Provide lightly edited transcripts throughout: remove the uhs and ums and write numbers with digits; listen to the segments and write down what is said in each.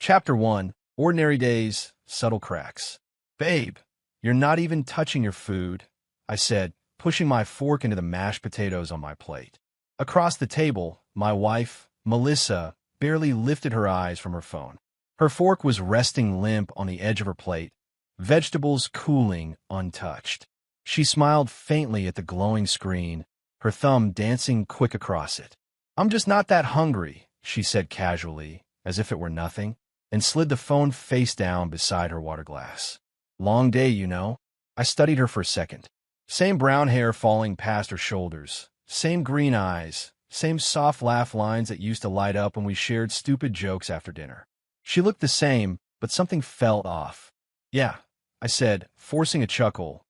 Chapter 1. Ordinary Days, Subtle Cracks. Babe, you're not even touching your food, I said, pushing my fork into the mashed potatoes on my plate. Across the table, my wife, Melissa, barely lifted her eyes from her phone. Her fork was resting limp on the edge of her plate, vegetables cooling untouched. She smiled faintly at the glowing screen, her thumb dancing quick across it. "I'm just not that hungry," she said casually, as if it were nothing, and slid the phone face down beside her water glass. "Long day, you know." I studied her for a second. Same brown hair falling past her shoulders, same green eyes, same soft laugh lines that used to light up when we shared stupid jokes after dinner. She looked the same, but something felt off. "Yeah," I said, forcing a chuckle.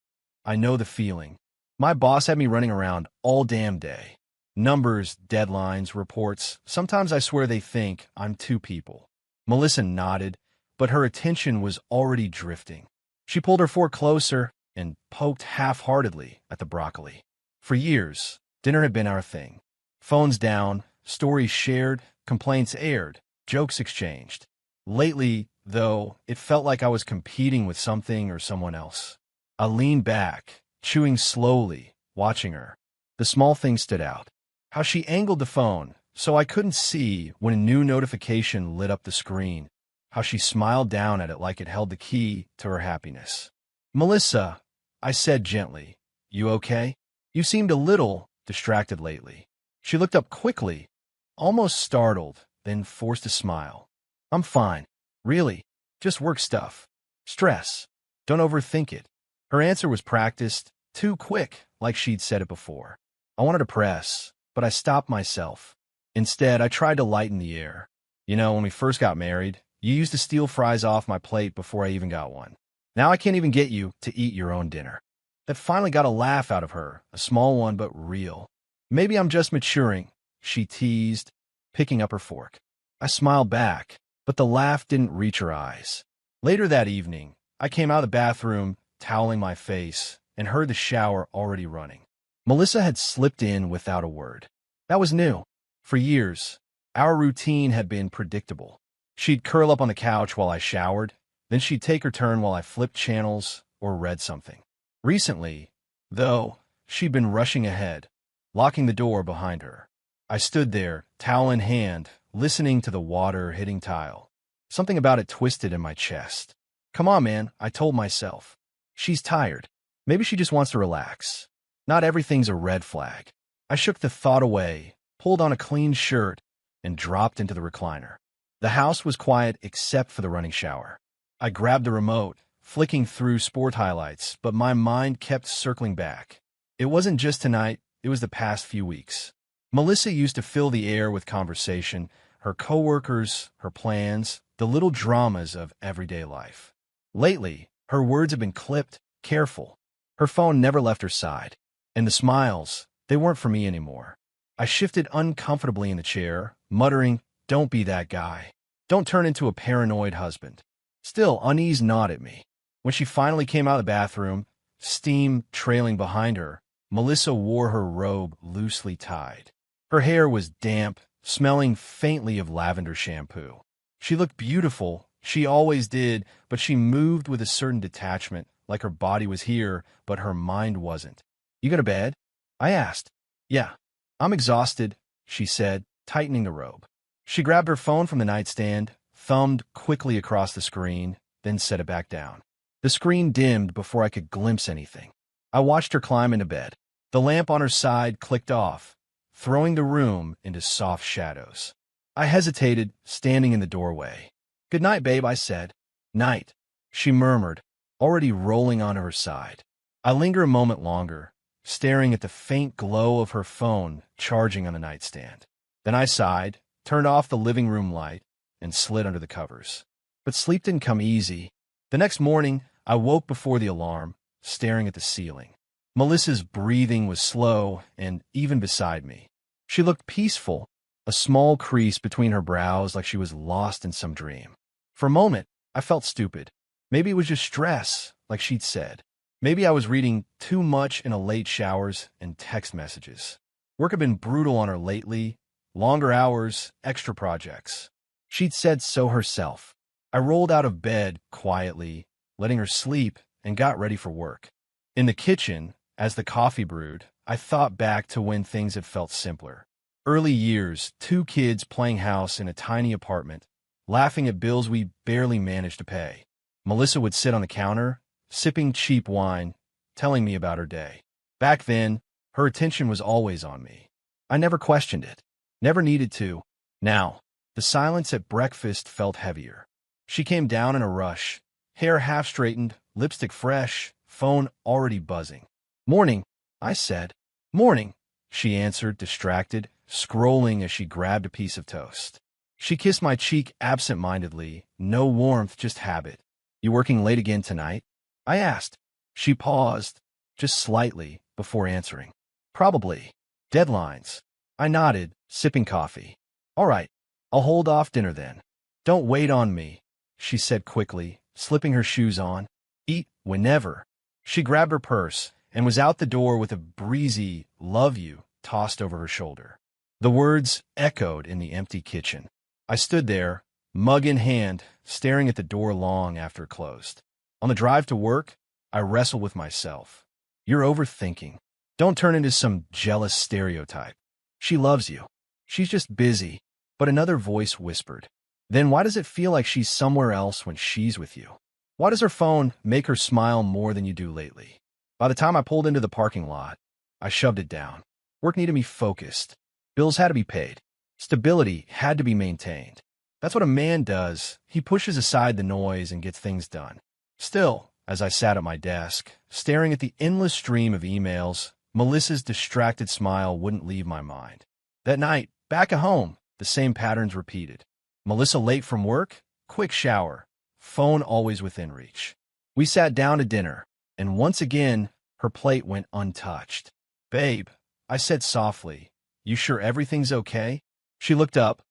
"I know the feeling. My boss had me running around all damn day. Numbers, deadlines, reports. Sometimes I swear they think I'm two people." Melissa nodded, but her attention was already drifting. She pulled her fork closer and poked half-heartedly at the broccoli. For years, dinner had been our thing. Phones down, stories shared, complaints aired, jokes exchanged. Lately, though, it felt like I was competing with something or someone else. I leaned back, chewing slowly, watching her. The small things stood out. How she angled the phone so I couldn't see when a new notification lit up the screen. How she smiled down at it like it held the key to her happiness. "Melissa," I said gently, "you okay? You seemed a little distracted lately." She looked up quickly, almost startled, then forced a smile. "I'm fine. Really. Just work stuff. Stress. Don't overthink it." Her answer was practiced, too quick, like she'd said it before. I wanted to press, but I stopped myself. Instead, I tried to lighten the air. "You know, when we first got married, you used to steal fries off my plate before I even got one. Now I can't even get you to eat your own dinner." That finally got a laugh out of her, a small one but real. "Maybe I'm just maturing," she teased, picking up her fork. I smiled back, but the laugh didn't reach her eyes. Later that evening, I came out of the bathroom, toweling my face, and heard the shower already running. Melissa had slipped in without a word. That was new. For years, our routine had been predictable. She'd curl up on the couch while I showered, then she'd take her turn while I flipped channels or read something. Recently, though, she'd been rushing ahead, locking the door behind her. I stood there, towel in hand, listening to the water hitting tile. Something about it twisted in my chest. "Come on, man," I told myself. "She's tired. Maybe she just wants to relax. Not everything's a red flag." I shook the thought away, pulled on a clean shirt, and dropped into the recliner. The house was quiet except for the running shower. I grabbed the remote, flicking through sport highlights, but my mind kept circling back. It wasn't just tonight, it was the past few weeks. Melissa used to fill the air with conversation, her coworkers, her plans, the little dramas of everyday life. Lately, her words have been clipped, careful. Her phone never left her side. And the smiles, they weren't for me anymore. I shifted uncomfortably in the chair, muttering, "Don't be that guy. Don't turn into a paranoid husband." Still, unease gnawed at me. When she finally came out of the bathroom, steam trailing behind her, Melissa wore her robe loosely tied. Her hair was damp, smelling faintly of lavender shampoo. She looked beautiful, she always did, but she moved with a certain detachment, like her body was here, but her mind wasn't. "You go to bed?" I asked. "Yeah. I'm exhausted," she said, tightening the robe. She grabbed her phone from the nightstand, thumbed quickly across the screen, then set it back down. The screen dimmed before I could glimpse anything. I watched her climb into bed. The lamp on her side clicked off, throwing the room into soft shadows. I hesitated, standing in the doorway. "Good night, babe," I said. "Night," she murmured, already rolling onto her side. I lingered a moment longer, staring at the faint glow of her phone charging on the nightstand. Then I sighed, turned off the living room light, and slid under the covers. But sleep didn't come easy. The next morning, I woke before the alarm, staring at the ceiling. Melissa's breathing was slow and even beside me. She looked peaceful, a small crease between her brows like she was lost in some dream. For a moment, I felt stupid. Maybe it was just stress, like she'd said. Maybe I was reading too much in a late showers and text messages. Work had been brutal on her lately, longer hours, extra projects. She'd said so herself. I rolled out of bed quietly, letting her sleep, and got ready for work. In the kitchen, as the coffee brewed, I thought back to when things had felt simpler. Early years, 2 kids playing house in a tiny apartment, laughing at bills we barely managed to pay. Melissa would sit on the counter, sipping cheap wine, telling me about her day. Back then, her attention was always on me. I never questioned it, never needed to. Now, the silence at breakfast felt heavier. She came down in a rush, hair half straightened, lipstick fresh, phone already buzzing. "Morning," I said. "Morning," she answered, distracted, scrolling as she grabbed a piece of toast. She kissed my cheek absent-mindedly, no warmth, just habit. "You working late again tonight?" I asked. She paused, just slightly, before answering. "Probably. Deadlines." I nodded, sipping coffee. "All right, I'll hold off dinner then." "Don't wait on me," she said quickly, slipping her shoes on. "Eat whenever." She grabbed her purse and was out the door with a breezy "love you" tossed over her shoulder. The words echoed in the empty kitchen. I stood there, mug in hand, staring at the door long after it closed. On the drive to work, I wrestled with myself. "You're overthinking. Don't turn into some jealous stereotype. She loves you. She's just busy." But another voice whispered, "Then why does it feel like she's somewhere else when she's with you? Why does her phone make her smile more than you do lately?" By the time I pulled into the parking lot, I shoved it down. Work needed me focused. Bills had to be paid. Stability had to be maintained. That's what a man does. He pushes aside the noise and gets things done. Still, as I sat at my desk, staring at the endless stream of emails, Melissa's distracted smile wouldn't leave my mind. That night, back at home, the same patterns repeated. Melissa late from work, quick shower, phone always within reach. We sat down to dinner, and once again, her plate went untouched. "Babe," I said softly, "you sure everything's okay?" She looked up,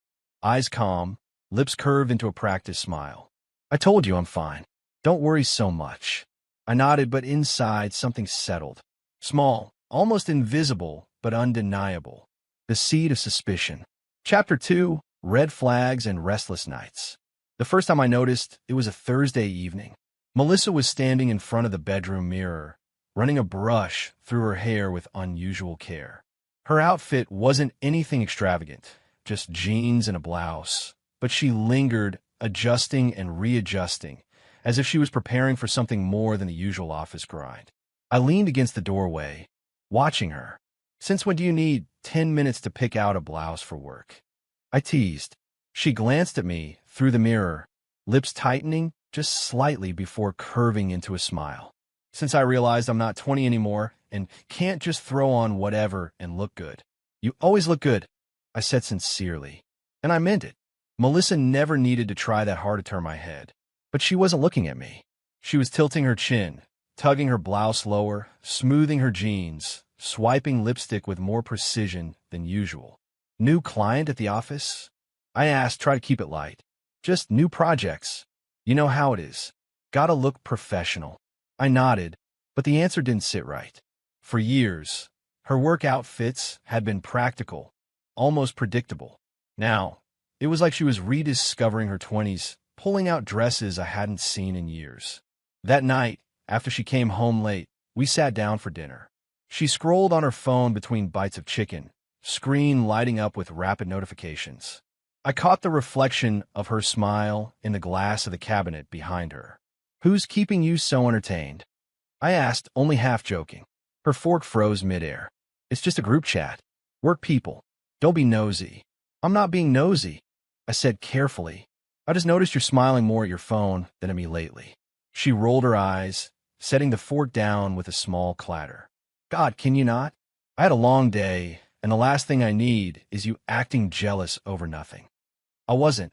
eyes calm, lips curved into a practiced smile. "I told you I'm fine. Don't worry so much." I nodded, but inside something settled. Small, almost invisible, but undeniable. The seed of suspicion. Chapter 2, Red Flags and Restless Nights. The first time I noticed, it was a Thursday evening. Melissa was standing in front of the bedroom mirror, running a brush through her hair with unusual care. Her outfit wasn't anything extravagant, just jeans and a blouse, but she lingered, adjusting and readjusting, as if she was preparing for something more than the usual office grind. I leaned against the doorway, watching her. "Since when do you need 10 minutes to pick out a blouse for work?" I teased. She glanced at me through the mirror, lips tightening just slightly before curving into a smile. "Since I realized I'm not 20 anymore and can't just throw on whatever and look good." "You always look good," I said sincerely. And I meant it. Melissa never needed to try that hard to turn my head. But she wasn't looking at me. She was tilting her chin, tugging her blouse lower, smoothing her jeans, swiping lipstick with more precision than usual. "New client at the office?" I asked, try to keep it light. "Just new projects. You know how it is. Gotta look professional." I nodded, but the answer didn't sit right. For years, her work outfits had been practical, almost predictable. Now, it was like she was rediscovering her 20s, pulling out dresses I hadn't seen in years. That night, after she came home late, we sat down for dinner. She scrolled on her phone between bites of chicken, screen lighting up with rapid notifications. I caught the reflection of her smile in the glass of the cabinet behind her. "Who's keeping you so entertained?" I asked, only half joking. Her fork froze midair. "It's just a group chat. Work people. Don't be nosy." "I'm not being nosy," I said carefully. "I just noticed you're smiling more at your phone than at me lately." She rolled her eyes, setting the fork down with a small clatter. "God, can you not? I had a long day, and the last thing I need is you acting jealous over nothing." I wasn't.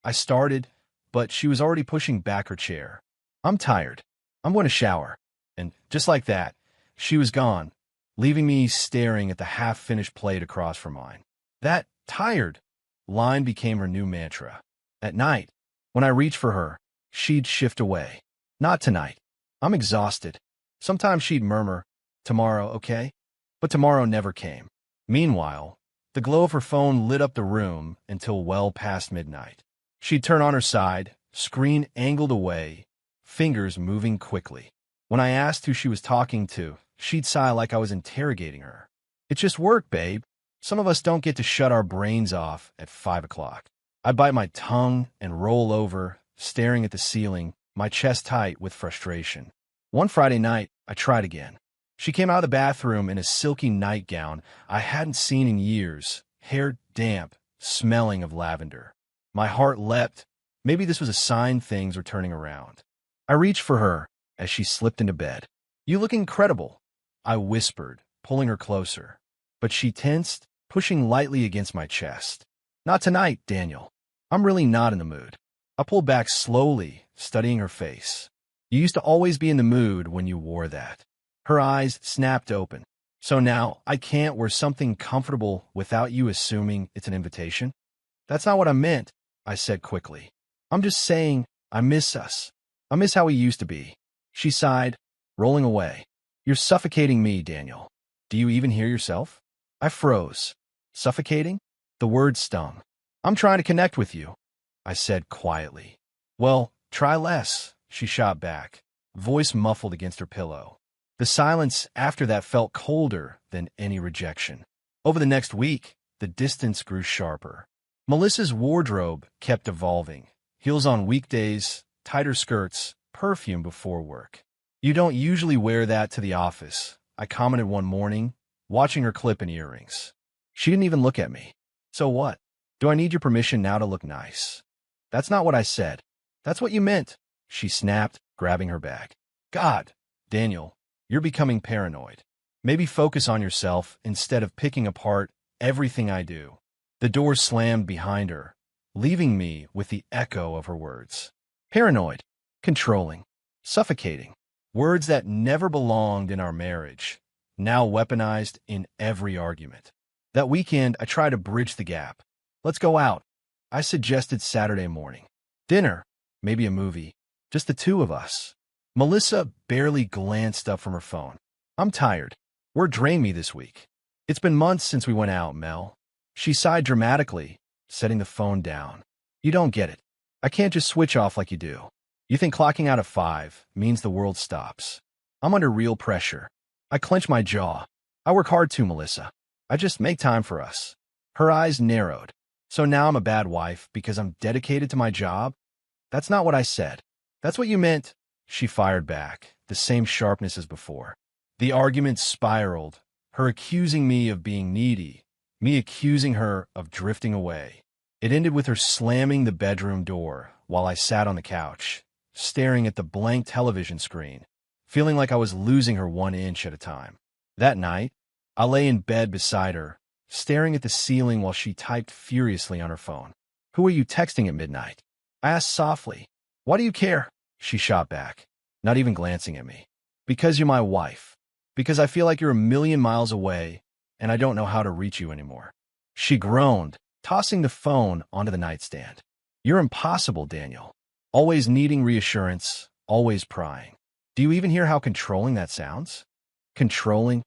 I started, but she was already pushing back her chair. "I'm tired. I'm going to shower." And just like that, she was gone, leaving me staring at the half-finished plate across from mine. That "tired" line became her new mantra. At night, when I reached for her, she'd shift away. "Not tonight. I'm exhausted." Sometimes she'd murmur, "Tomorrow, okay?" But tomorrow never came. Meanwhile, the glow of her phone lit up the room until well past midnight. She'd turn on her side, screen angled away, fingers moving quickly. When I asked who she was talking to, she'd sigh like I was interrogating her. It's just work, babe. Some of us don't get to shut our brains off at 5 o'clock. I bite my tongue and roll over, staring at the ceiling, my chest tight with frustration. One Friday night, I tried again. She came out of the bathroom in a silky nightgown I hadn't seen in years, hair damp, smelling of lavender. My heart leapt. Maybe this was a sign things were turning around. I reached for her as she slipped into bed. "You look incredible," I whispered, pulling her closer. But she tensed, pushing lightly against my chest. "Not tonight, Daniel. I'm really not in the mood." I pulled back slowly, studying her face. "You used to always be in the mood when you wore that." Her eyes snapped open. "So now I can't wear something comfortable without you assuming it's an invitation?" "That's not what I meant," I said quickly. "I'm just saying I miss us. I miss how we used to be." She sighed, rolling away. "You're suffocating me, Daniel. Do you even hear yourself?" I froze. Suffocating? The word stung. "I'm trying to connect with you," I said quietly. "Well, try less," she shot back, voice muffled against her pillow. The silence after that felt colder than any rejection. Over the next week, the distance grew sharper. Melissa's wardrobe kept evolving. Heels on weekdays, tighter skirts, perfume before work. "You don't usually wear that to the office," I commented one morning, watching her clip in earrings. She didn't even look at me. "So what? Do I need your permission now to look nice?" "That's not what I said." "That's what you meant," she snapped, grabbing her bag. "God, Daniel, you're becoming paranoid. Maybe focus on yourself instead of picking apart everything I do." The door slammed behind her, leaving me with the echo of her words. Paranoid, controlling, suffocating. Words that never belonged in our marriage, now weaponized in every argument. That weekend, I tried to bridge the gap. "Let's go out," I suggested Saturday morning. "Dinner, maybe a movie, just the two of us." Melissa barely glanced up from her phone. "I'm tired. Work drained me this week. It's been months since we went out, Mel." She sighed dramatically, setting the phone down. "You don't get it. I can't just switch off like you do. You think clocking out at 5 means the world stops. I'm under real pressure." I clenched my jaw. "I work hard too, Melissa. I just make time for us." Her eyes narrowed. "So now I'm a bad wife because I'm dedicated to my job?" "That's not what I said." "That's what you meant," she fired back, the same sharpness as before. The argument spiraled, her accusing me of being needy, me accusing her of drifting away. It ended with her slamming the bedroom door while I sat on the couch, staring at the blank television screen, feeling like I was losing her 1 inch at a time. That night, I lay in bed beside her, staring at the ceiling while she typed furiously on her phone. "Who are you texting at midnight?" I asked softly. "Why do you care?" She shot back, not even glancing at me. "Because you're my wife. Because I feel like you're a million miles away, and I don't know how to reach you anymore." She groaned, tossing the phone onto the nightstand. "You're impossible, Daniel. Always needing reassurance, always prying. Do you even hear how controlling that sounds?" "Controlling?"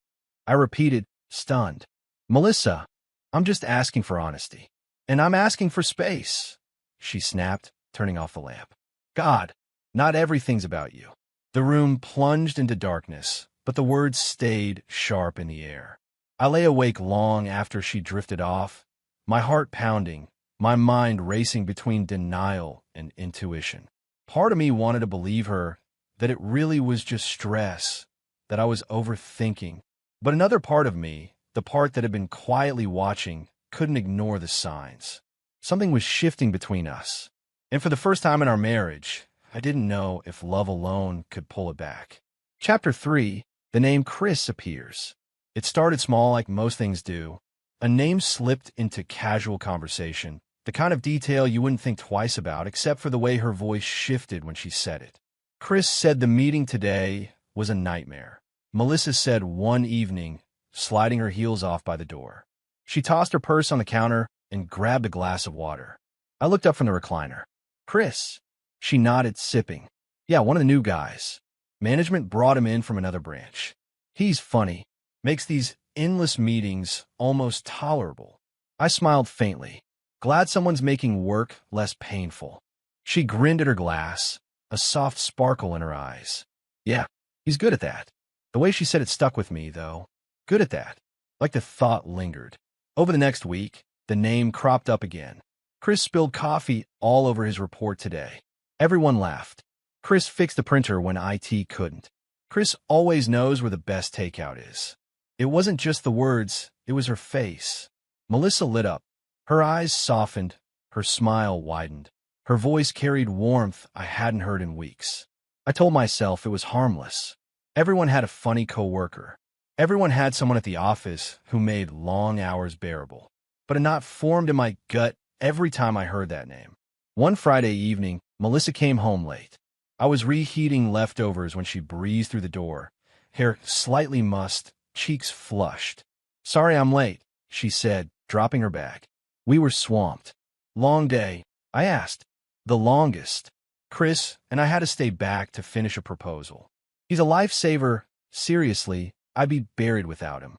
I repeated, stunned. "Melissa, I'm just asking for honesty. And I'm asking for space," she snapped, turning off the lamp. "God, not everything's about you." The room plunged into darkness, but the words stayed sharp in the air. I lay awake long after she drifted off, my heart pounding, my mind racing between denial and intuition. Part of me wanted to believe her, that it really was just stress, that I was overthinking. But another part of me, the part that had been quietly watching, couldn't ignore the signs. Something was shifting between us. And for the first time in our marriage, I didn't know if love alone could pull it back. Chapter 3, the name Chris appears. It started small like most things do. A name slipped into casual conversation, the kind of detail you wouldn't think twice about except for the way her voice shifted when she said it. Chris said the meeting today was a nightmare. Melissa said one evening, sliding her heels off by the door. She tossed her purse on the counter and grabbed a glass of water. I looked up from the recliner. "Chris?" She nodded, sipping. "Yeah, one of the new guys. Management brought him in from another branch. He's funny. Makes these endless meetings almost tolerable." I smiled faintly. Glad someone's making work less painful. She grinned at her glass, a soft sparkle in her eyes. Yeah, he's good at that. The way she said it stuck with me, though. Good at that. Like the thought lingered. Over the next week, the name cropped up again. Chris spilled coffee all over his report today. Everyone laughed. Chris fixed the printer when IT couldn't. Chris always knows where the best takeout is. It wasn't just the words, it was her face. Melissa lit up. Her eyes softened, her smile widened. Her voice carried warmth I hadn't heard in weeks. I told myself it was harmless. Everyone had a funny coworker. Everyone had someone at the office who made long hours bearable. But a knot formed in my gut every time I heard that name. One Friday evening, Melissa came home late. I was reheating leftovers when she breezed through the door, hair slightly mussed, cheeks flushed. "Sorry I'm late," she said, dropping her bag. We were swamped. "Long day?" I asked. "The longest. Chris and I had to stay back to finish a proposal. He's a lifesaver. Seriously, I'd be buried without him."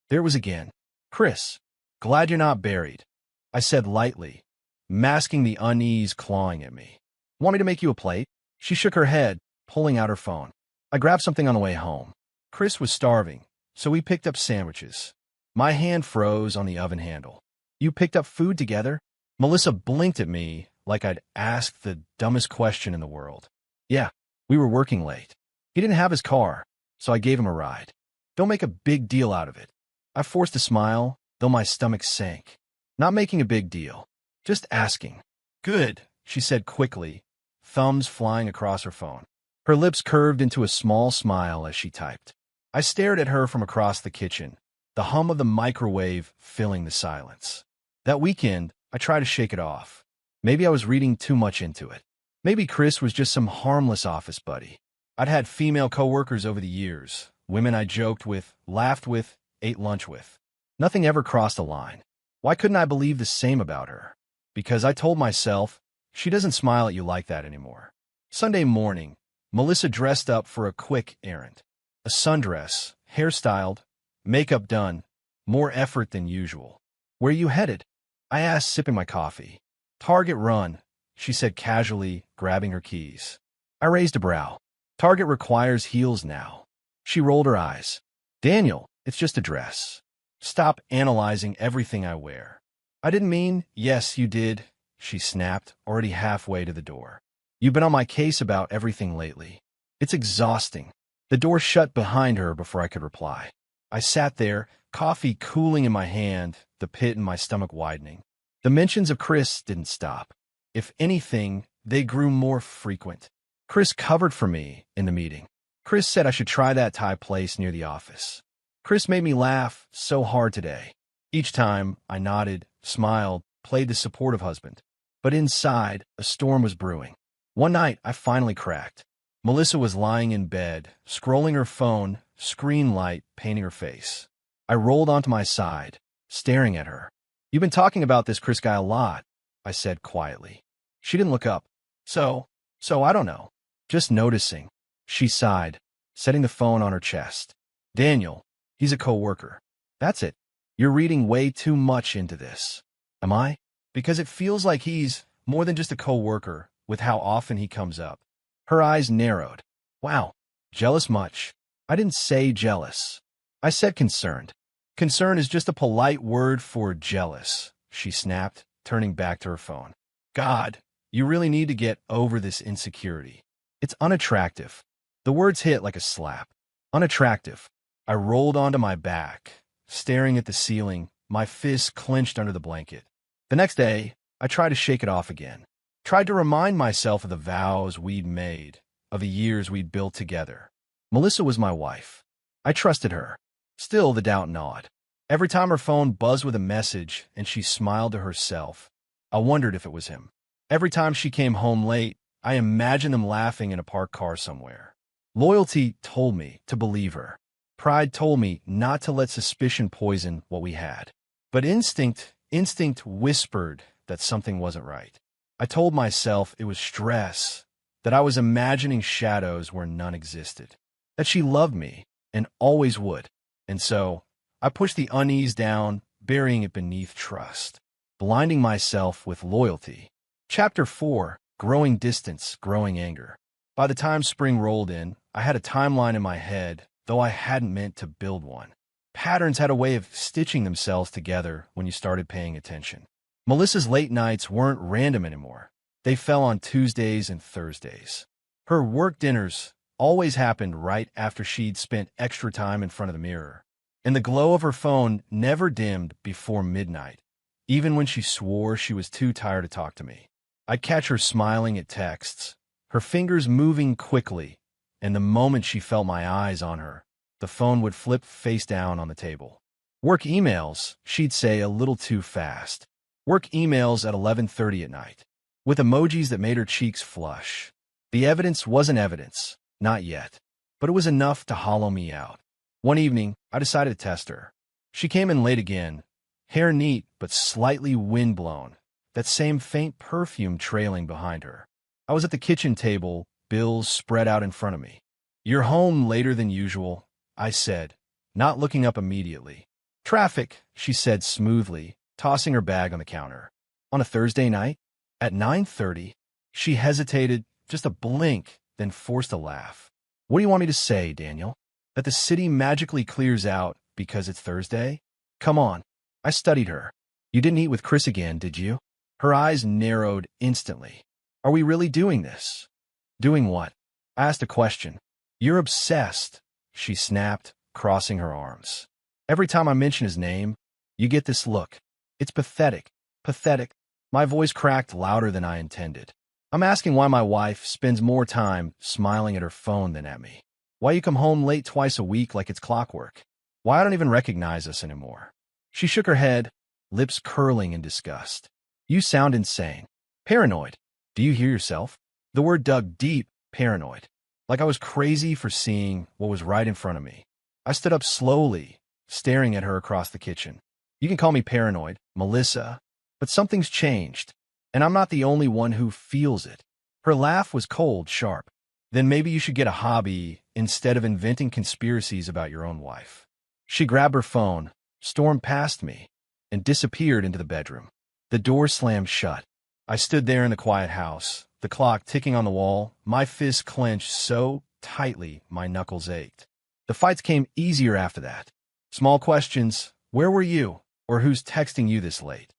There it was again. "Chris, glad you're not buried," I said lightly, masking the unease clawing at me. "Want me to make you a plate?" She shook her head, pulling out her phone. I grabbed something on the way home. Chris was starving, so we picked up sandwiches. My hand froze on the oven handle. "You picked up food together?" Melissa blinked at me like I'd asked the dumbest question in the world. "Yeah, we were working late. He didn't have his car, so I gave him a ride. Don't make a big deal out of it." I forced a smile, though my stomach sank. "Not making a big deal. Just asking." "Good," she said quickly, thumbs flying across her phone. Her lips curved into a small smile as she typed. I stared at her from across the kitchen, the hum of the microwave filling the silence. That weekend, I tried to shake it off. Maybe I was reading too much into it. Maybe Chris was just some harmless office buddy. I'd had female coworkers over the years, women I joked with, laughed with, ate lunch with. Nothing ever crossed a line. Why couldn't I believe the same about her? Because I told myself, she doesn't smile at you like that anymore. Sunday morning, Melissa dressed up for a quick errand. A sundress, hairstyled, makeup done, more effort than usual. "Where you headed?" I asked, sipping my coffee. "Target run," she said casually, grabbing her keys. I raised a brow. "Target requires heels now." She rolled her eyes. "Daniel, it's just a dress. Stop analyzing everything I wear." "I didn't mean—" "Yes, you did," she snapped, already halfway to the door. "You've been on my case about everything lately. It's exhausting." The door shut behind her before I could reply. I sat there, coffee cooling in my hand, the pit in my stomach widening. The mentions of Chris didn't stop. If anything, they grew more frequent. Chris covered for me in the meeting. Chris said I should try that Thai place near the office. Chris made me laugh so hard today. Each time, I nodded, smiled, played the supportive husband. But inside, a storm was brewing. One night, I finally cracked. Melissa was lying in bed, scrolling her phone, screen light painting her face. I rolled onto my side, staring at her. "You've been talking about this Chris guy a lot," I said quietly. She didn't look up. So I don't know. Just noticing." She sighed, setting the phone on her chest. "Daniel, he's a coworker. That's it. You're reading way too much into this." "Am I?" "Because it feels like he's more than just a coworker with how often he comes up." Her eyes narrowed. "Wow. Jealous much?" "I didn't say jealous. I said concerned." "Concern is just a polite word for jealous," she snapped, turning back to her phone. "God, you really need to get over this insecurity. It's unattractive." The words hit like a slap. Unattractive. I rolled onto my back, staring at the ceiling, my fists clenched under the blanket. The next day, I tried to shake it off again. Tried to remind myself of the vows we'd made, of the years we'd built together. Melissa was my wife. I trusted her. Still, the doubt gnawed. Every time her phone buzzed with a message and she smiled to herself, I wondered if it was him. Every time she came home late, I imagined them laughing in a parked car somewhere. Loyalty told me to believe her. Pride told me not to let suspicion poison what we had. But instinct whispered that something wasn't right. I told myself it was stress, that I was imagining shadows where none existed, that she loved me and always would. And so, I pushed the unease down, burying it beneath trust, blinding myself with loyalty. Chapter 4. growing distance, growing anger. By the time spring rolled in, I had a timeline in my head, though I hadn't meant to build one. Patterns had a way of stitching themselves together when you started paying attention. Melissa's late nights weren't random anymore. They fell on Tuesdays and Thursdays. Her work dinners always happened right after she'd spent extra time in front of the mirror. And the glow of her phone never dimmed before midnight, even when she swore she was too tired to talk to me. I'd catch her smiling at texts, her fingers moving quickly, and the moment she felt my eyes on her, the phone would flip face down on the table. Work emails, she'd say a little too fast. Work emails at 11:30 at night, with emojis that made her cheeks flush. The evidence wasn't evidence, not yet, but it was enough to hollow me out. One evening, I decided to test her. She came in late again, hair neat but slightly windblown, that same faint perfume trailing behind her. I was at the kitchen table, bills spread out in front of me. "You're home later than usual," I said, not looking up immediately. "Traffic," she said smoothly, tossing her bag on the counter. "On a Thursday night? At 9:30? She hesitated, just a blink, then forced a laugh. "What do you want me to say, Daniel? That the city magically clears out because it's Thursday? Come on." I studied her. "You didn't eat with Chris again, did you?" Her eyes narrowed instantly. "Are we really doing this?" "Doing what?" I asked a question. "You're obsessed," she snapped, crossing her arms. "Every time I mention his name, you get this look. It's pathetic. Pathetic." My voice cracked louder than I intended. "I'm asking why my wife spends more time smiling at her phone than at me. Why you come home late twice a week like it's clockwork. Why I don't even recognize us anymore." She shook her head, lips curling in disgust. "You sound insane. Paranoid. Do you hear yourself?" The word dug deep, paranoid. Like I was crazy for seeing what was right in front of me. I stood up slowly, staring at her across the kitchen. "You can call me paranoid, Melissa, but something's changed, and I'm not the only one who feels it." Her laugh was cold, sharp. "Then maybe you should get a hobby instead of inventing conspiracies about your own wife." She grabbed her phone, stormed past me, and disappeared into the bedroom. The door slammed shut. I stood there in the quiet house, the clock ticking on the wall, my fists clenched so tightly my knuckles ached. The fights came easier after that. Small questions, "Where were you?" or "Who's texting you this late?"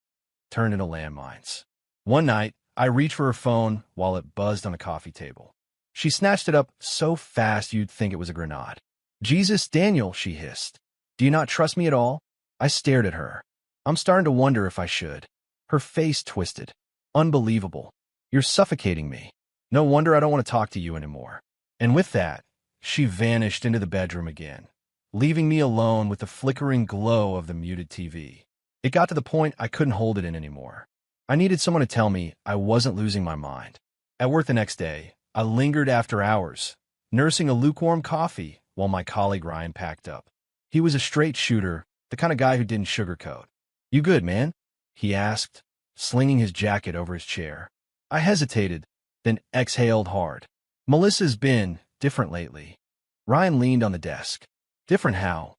turned into landmines. One night, I reached for her phone while it buzzed on the coffee table. She snatched it up so fast you'd think it was a grenade. "Jesus, Daniel," she hissed. "Do you not trust me at all?" I stared at her. "I'm starting to wonder if I should." Her face twisted. "Unbelievable. You're suffocating me. No wonder I don't want to talk to you anymore." And with that, she vanished into the bedroom again, leaving me alone with the flickering glow of the muted TV. It got to the point I couldn't hold it in anymore. I needed someone to tell me I wasn't losing my mind. At work the next day, I lingered after hours, nursing a lukewarm coffee while my colleague Ryan packed up. He was a straight shooter, the kind of guy who didn't sugarcoat. "You good, man?" he asked, slinging his jacket over his chair. I hesitated, then exhaled hard. "Melissa's been different lately." Ryan leaned on the desk. "Different how?"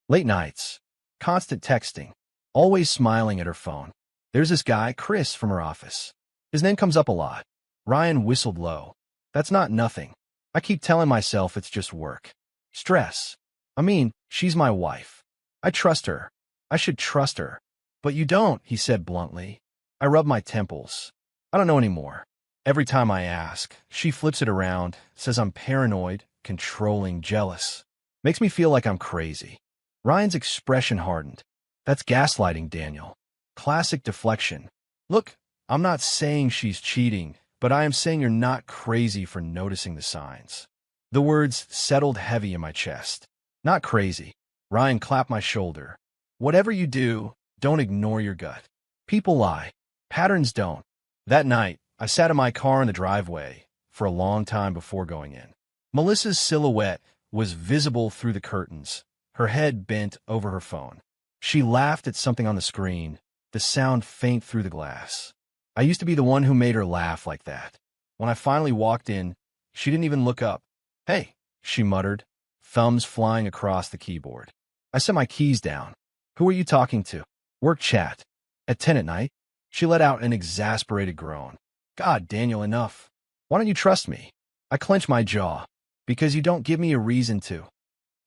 "Late nights. Constant texting. Always smiling at her phone. There's this guy, Chris, from her office. His name comes up a lot." Ryan whistled low. "That's not nothing. I keep telling myself it's just work. Stress. I mean, she's my wife. I trust her. I should trust her." "But you don't," he said bluntly. I rubbed my temples. "I don't know anymore. Every time I ask, she flips it around, says I'm paranoid, controlling, jealous. Makes me feel like I'm crazy." Ryan's expression hardened. "That's gaslighting, Daniel. Classic deflection. Look, I'm not saying she's cheating, but I am saying you're not crazy for noticing the signs." The words settled heavy in my chest. "Not crazy." Ryan clapped my shoulder. "Whatever you do, don't ignore your gut. People lie. Patterns don't." That night, I sat in my car in the driveway for a long time before going in. Melissa's silhouette was visible through the curtains, her head bent over her phone. She laughed at something on the screen, the sound faint through the glass. I used to be the one who made her laugh like that. When I finally walked in, she didn't even look up. "Hey," she muttered, thumbs flying across the keyboard. I set my keys down. "Who are you talking to?" "Work chat. At 10 at night." She let out an exasperated groan. God, Daniel, enough. Why don't you trust me? I clench my jaw. Because you don't give me a reason to.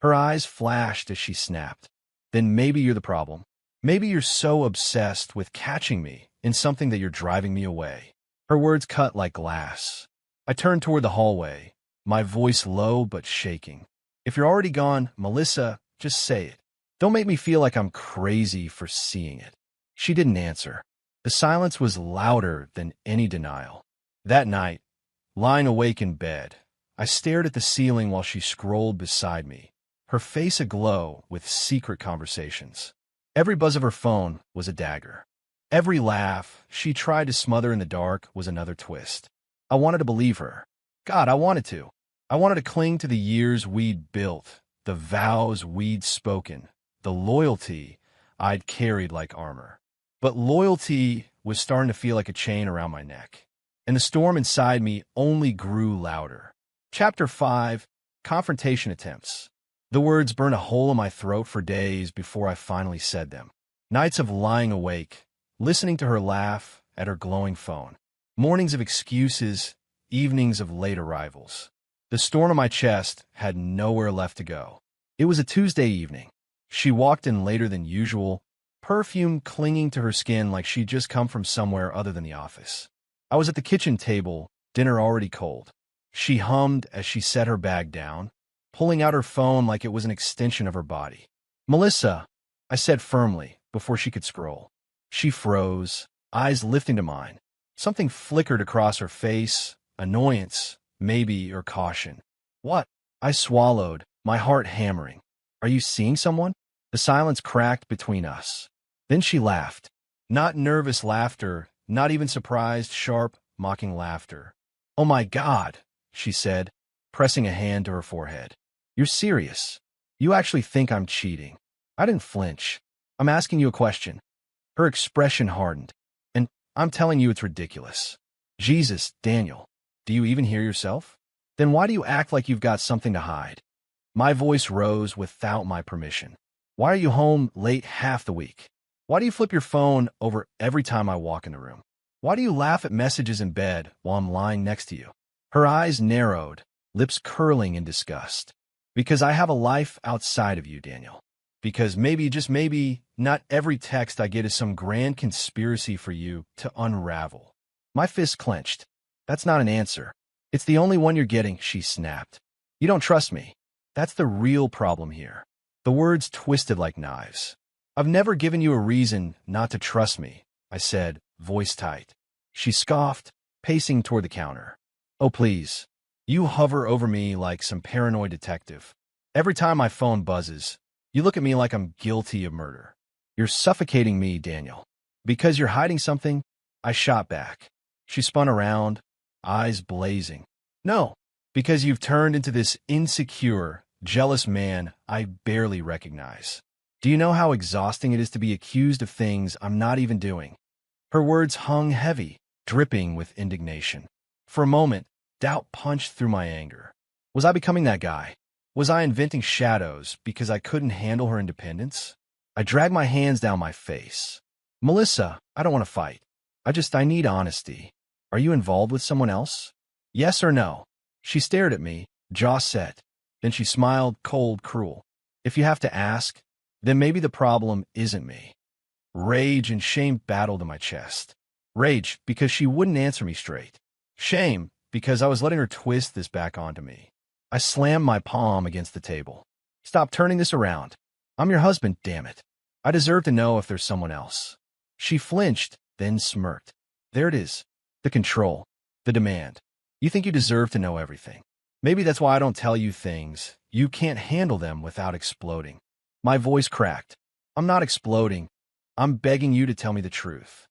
Her eyes flashed as she snapped. Then maybe you're the problem. Maybe you're so obsessed with catching me in something that you're driving me away. Her words cut like glass. I turned toward the hallway, my voice low but shaking. If you're already gone, Melissa, just say it. Don't make me feel like I'm crazy for seeing it. She didn't answer. The silence was louder than any denial. That night, lying awake in bed, I stared at the ceiling while she scrolled beside me, her face aglow with secret conversations. Every buzz of her phone was a dagger. Every laugh she tried to smother in the dark was another twist. I wanted to believe her. God, I wanted to. I wanted to cling to the years we'd built, the vows we'd spoken, the loyalty I'd carried like armor. But loyalty was starting to feel like a chain around my neck, and the storm inside me only grew louder. Chapter 5, Confrontation Attempts. The words burned a hole in my throat for days before I finally said them. Nights of lying awake, listening to her laugh at her glowing phone. Mornings of excuses, evenings of late arrivals. The storm in my chest had nowhere left to go. It was a Tuesday evening. She walked in later than usual, perfume clinging to her skin like she'd just come from somewhere other than the office. I was at the kitchen table, dinner already cold. She hummed as she set her bag down, pulling out her phone like it was an extension of her body. "Melissa," I said firmly, before she could scroll. She froze, eyes lifting to mine. Something flickered across her face, annoyance, maybe, or caution. "What?" I swallowed, my heart hammering. "Are you seeing someone?" The silence cracked between us. Then she laughed. Not nervous laughter, not even surprised, sharp, mocking laughter. "Oh my God," she said, pressing a hand to her forehead. "You're serious. You actually think I'm cheating." I didn't flinch. "I'm asking you a question." Her expression hardened. "And I'm telling you it's ridiculous." "Jesus, Daniel, do you even hear yourself? Then why do you act like you've got something to hide?" My voice rose without my permission. "Why are you home late half the week? Why do you flip your phone over every time I walk in the room? Why do you laugh at messages in bed while I'm lying next to you?" Her eyes narrowed, lips curling in disgust. "Because I have a life outside of you, Daniel. Because maybe, just maybe, not every text I get is some grand conspiracy for you to unravel." My fist clenched. "That's not an answer. It's the only one you're getting," she snapped. "You don't trust me. That's the real problem here." The words twisted like knives. "I've never given you a reason not to trust me," I said, voice tight. She scoffed, pacing toward the counter. "Oh, please. You hover over me like some paranoid detective. Every time my phone buzzes, you look at me like I'm guilty of murder. You're suffocating me, Daniel. Because you're hiding something?" I shot back. She spun around, eyes blazing. "No, because you've turned into this insecure, jealous man I barely recognize. Do you know how exhausting it is to be accused of things I'm not even doing?" Her words hung heavy, dripping with indignation. For a moment, doubt punched through my anger. Was I becoming that guy? Was I inventing shadows because I couldn't handle her independence? I dragged my hands down my face. "Melissa, I don't want to fight. I need honesty. Are you involved with someone else? Yes or no?" She stared at me, jaw set. Then she smiled, cold, cruel. "If you have to ask, then maybe the problem isn't me." Rage and shame battled in my chest. Rage because she wouldn't answer me straight. Shame because I was letting her twist this back onto me. I slammed my palm against the table. "Stop turning this around. I'm your husband, damn it. I deserve to know if there's someone else." She flinched, then smirked. "There it is. The control. The demand. You think you deserve to know everything. Maybe that's why I don't tell you things. You can't handle them without exploding." My voice cracked. "I'm not exploding. I'm begging you to tell me the truth."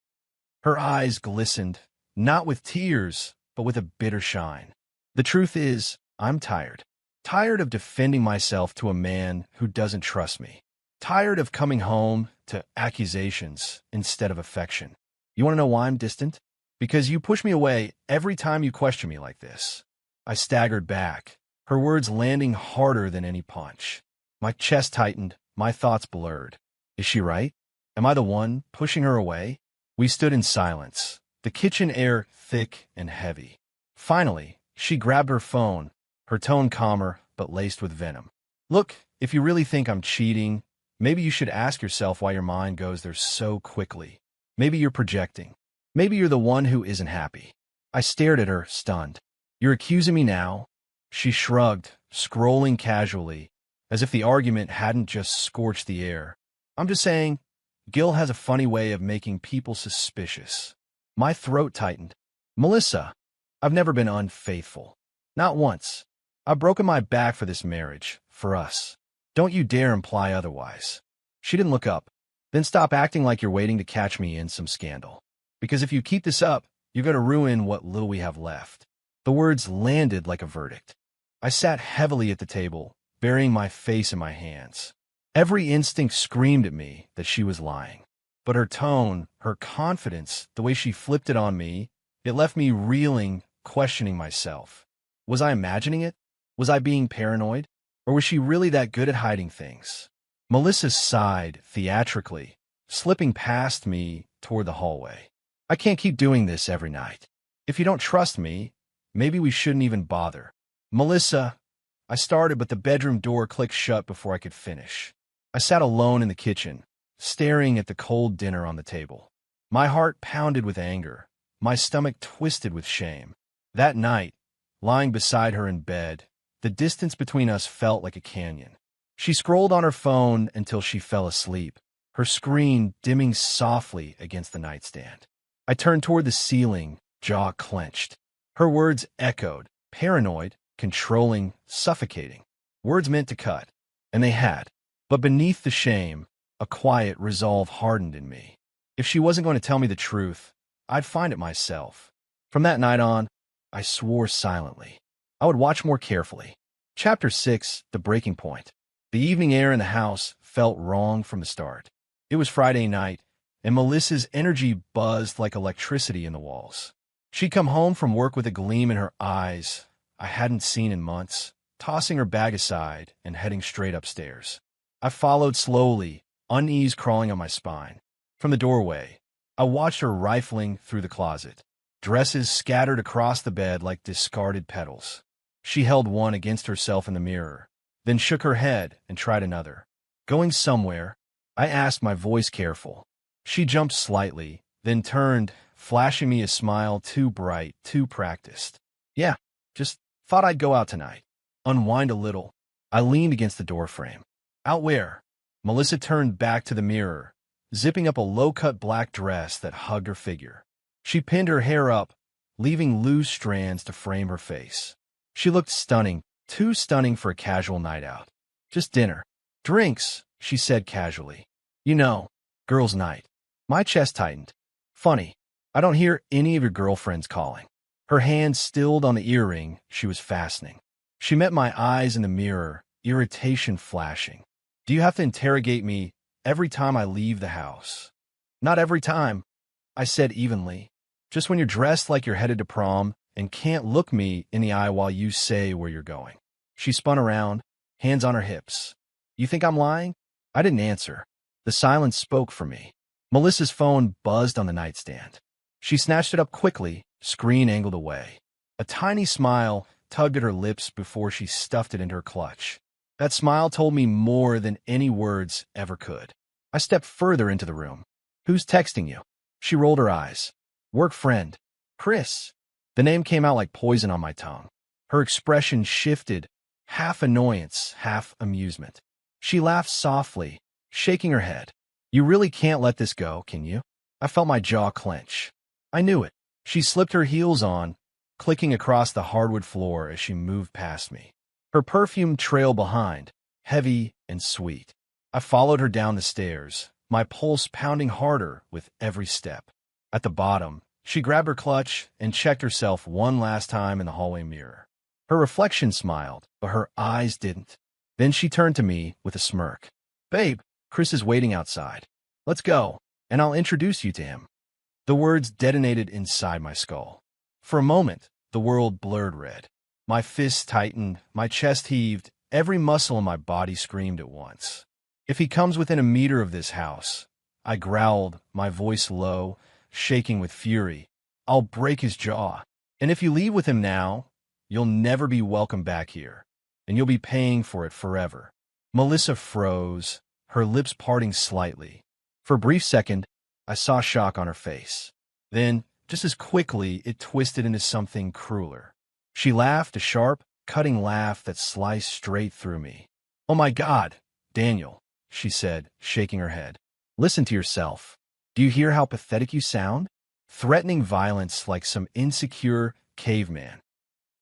Her eyes glistened, not with tears, but with a bitter shine. "The truth is, I'm tired. Tired of defending myself to a man who doesn't trust me. Tired of coming home to accusations instead of affection. You want to know why I'm distant? Because you push me away every time you question me like this." I staggered back, her words landing harder than any punch. My chest tightened, my thoughts blurred. Is she right? Am I the one pushing her away? We stood in silence, the the kitchen air thick and heavy. Finally, she grabbed her phone, her tone calmer but laced with venom. Look, if you really think I'm cheating, maybe you should ask yourself why your mind goes there so quickly. Maybe you're projecting. Maybe you're the one who isn't happy. I stared at her, stunned. You're accusing me now? She shrugged, scrolling casually, as if the argument hadn't just scorched the air. I'm just saying, Gil has a funny way of making people suspicious. My throat tightened. Melissa, I've never been unfaithful. Not once. I've broken my back for this marriage, for us. Don't you dare imply otherwise. She didn't look up. Then stop acting like you're waiting to catch me in some scandal. Because if you keep this up, you're going to ruin what little we have left. The words landed like a verdict. I sat heavily at the table, burying my face in my hands. Every instinct screamed at me that she was lying. But her tone, her confidence, the way she flipped it on me, it left me reeling, questioning myself. Was I imagining it? Was I being paranoid? Or was she really that good at hiding things? Melissa sighed theatrically, slipping past me toward the hallway. I can't keep doing this every night. If you don't trust me, maybe we shouldn't even bother. Melissa, I started, but the bedroom door clicked shut before I could finish. I sat alone in the kitchen, staring at the cold dinner on the table. My heart pounded with anger, my stomach twisted with shame. That night, lying beside her in bed, the distance between us felt like a canyon. She scrolled on her phone until she fell asleep, her screen dimming softly against the nightstand. I turned toward the ceiling, jaw clenched. Her words echoed, paranoid, controlling, suffocating. Words meant to cut, and they had. But beneath the shame, a quiet resolve hardened in me. If she wasn't going to tell me the truth, I'd find it myself. From that night on, I swore silently. I would watch more carefully. Chapter 6, The Breaking Point. The evening air in the house felt wrong from the start. It was Friday night, and Melissa's energy buzzed like electricity in the walls. She'd come home from work with a gleam in her eyes I hadn't seen in months, tossing her bag aside and heading straight upstairs. I followed slowly, unease crawling on my spine. From the doorway, I watched her rifling through the closet, dresses scattered across the bed like discarded petals. She held one against herself in the mirror, then shook her head and tried another. Going somewhere? I asked, my voice careful. She jumped slightly, then turned, flashing me a smile too bright, too practiced. Yeah, just thought I'd go out tonight. Unwind a little. I leaned against the doorframe. Out where? Melissa turned back to the mirror, zipping up a low-cut black dress that hugged her figure. She pinned her hair up, leaving loose strands to frame her face. She looked stunning, too stunning for a casual night out. Just dinner. Drinks, she said casually. You know, girls' night. My chest tightened. Funny, I don't hear any of your girlfriends calling. Her hand stilled on the earring she was fastening. She met my eyes in the mirror, irritation flashing. Do you have to interrogate me every time I leave the house? Not every time, I said evenly. Just when you're dressed like you're headed to prom and can't look me in the eye while you say where you're going. She spun around, hands on her hips. You think I'm lying? I didn't answer. The silence spoke for me. Melissa's phone buzzed on the nightstand. She snatched it up quickly, screen angled away. A tiny smile tugged at her lips before she stuffed it into her clutch. That smile told me more than any words ever could. I stepped further into the room. Who's texting you? She rolled her eyes. Work friend. Chris. The name came out like poison on my tongue. Her expression shifted, half annoyance, half amusement. She laughed softly, shaking her head. You really can't let this go, can you? I felt my jaw clench. I knew it. She slipped her heels on, clicking across the hardwood floor as she moved past me. Her perfume trailed behind, heavy and sweet. I followed her down the stairs, my pulse pounding harder with every step. At the bottom, she grabbed her clutch and checked herself one last time in the hallway mirror. Her reflection smiled, but her eyes didn't. Then she turned to me with a smirk. Babe, Chris is waiting outside. Let's go, and I'll introduce you to him. The words detonated inside my skull. For a moment, the world blurred red. My fists tightened, my chest heaved, every muscle in my body screamed at once. If he comes within a meter of this house, I growled, my voice low, shaking with fury, I'll break his jaw. And if you leave with him now, you'll never be welcome back here, and you'll be paying for it forever." Melissa froze, her lips parting slightly. For a brief second, I saw shock on her face. Then, just as quickly, it twisted into something crueler. She laughed, a sharp, cutting laugh that sliced straight through me. "Oh my God, Daniel," she said, shaking her head. "Listen to yourself. Do you hear how pathetic you sound? Threatening violence like some insecure caveman."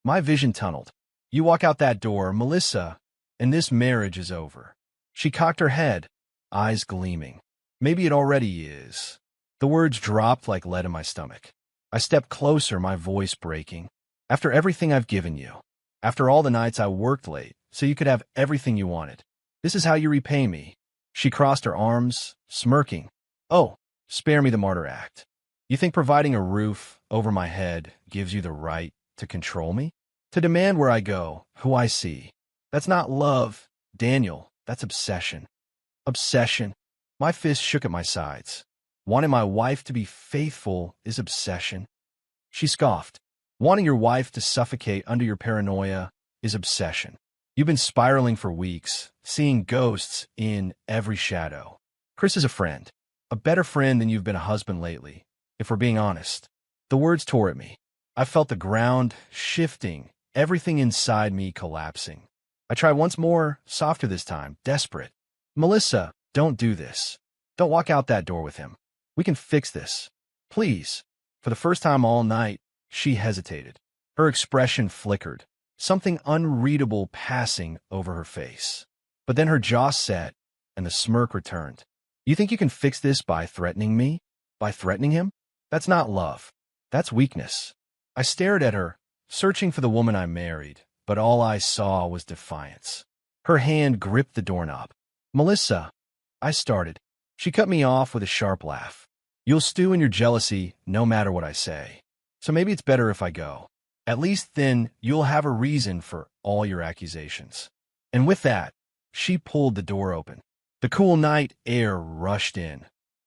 My vision tunneled. "You walk out that door, Melissa, and this marriage is over." She cocked her head, eyes gleaming. "Maybe it already is." The words dropped like lead in my stomach. I stepped closer, my voice breaking. "After everything I've given you, after all the nights I worked late so you could have everything you wanted, this is how you repay me." She crossed her arms, smirking. "Oh, spare me the martyr act. You think providing a roof over my head gives you the right to control me? To demand where I go, who I see? That's not love, Daniel. That's obsession." Obsession. My fist shook at my sides. Wanting my wife to be faithful is obsession. She scoffed. "Wanting your wife to suffocate under your paranoia is obsession. You've been spiraling for weeks, seeing ghosts in every shadow. Chris is a friend. A better friend than you've been a husband lately, if we're being honest." The words tore at me. I felt the ground shifting, everything inside me collapsing. I tried once more, softer this time, desperate. "Melissa, don't do this. Don't walk out that door with him. We can fix this. Please." For the first time all night, she hesitated. Her expression flickered, something unreadable passing over her face. But then her jaw set, and the smirk returned. "You think you can fix this by threatening me? By threatening him? That's not love. That's weakness." I stared at her, searching for the woman I married, but all I saw was defiance. Her hand gripped the doorknob. "Melissa," I started. She cut me off with a sharp laugh. "You'll stew in your jealousy no matter what I say. So maybe it's better if I go. At least then you'll have a reason for all your accusations." And with that, she pulled the door open. The cool night air rushed in,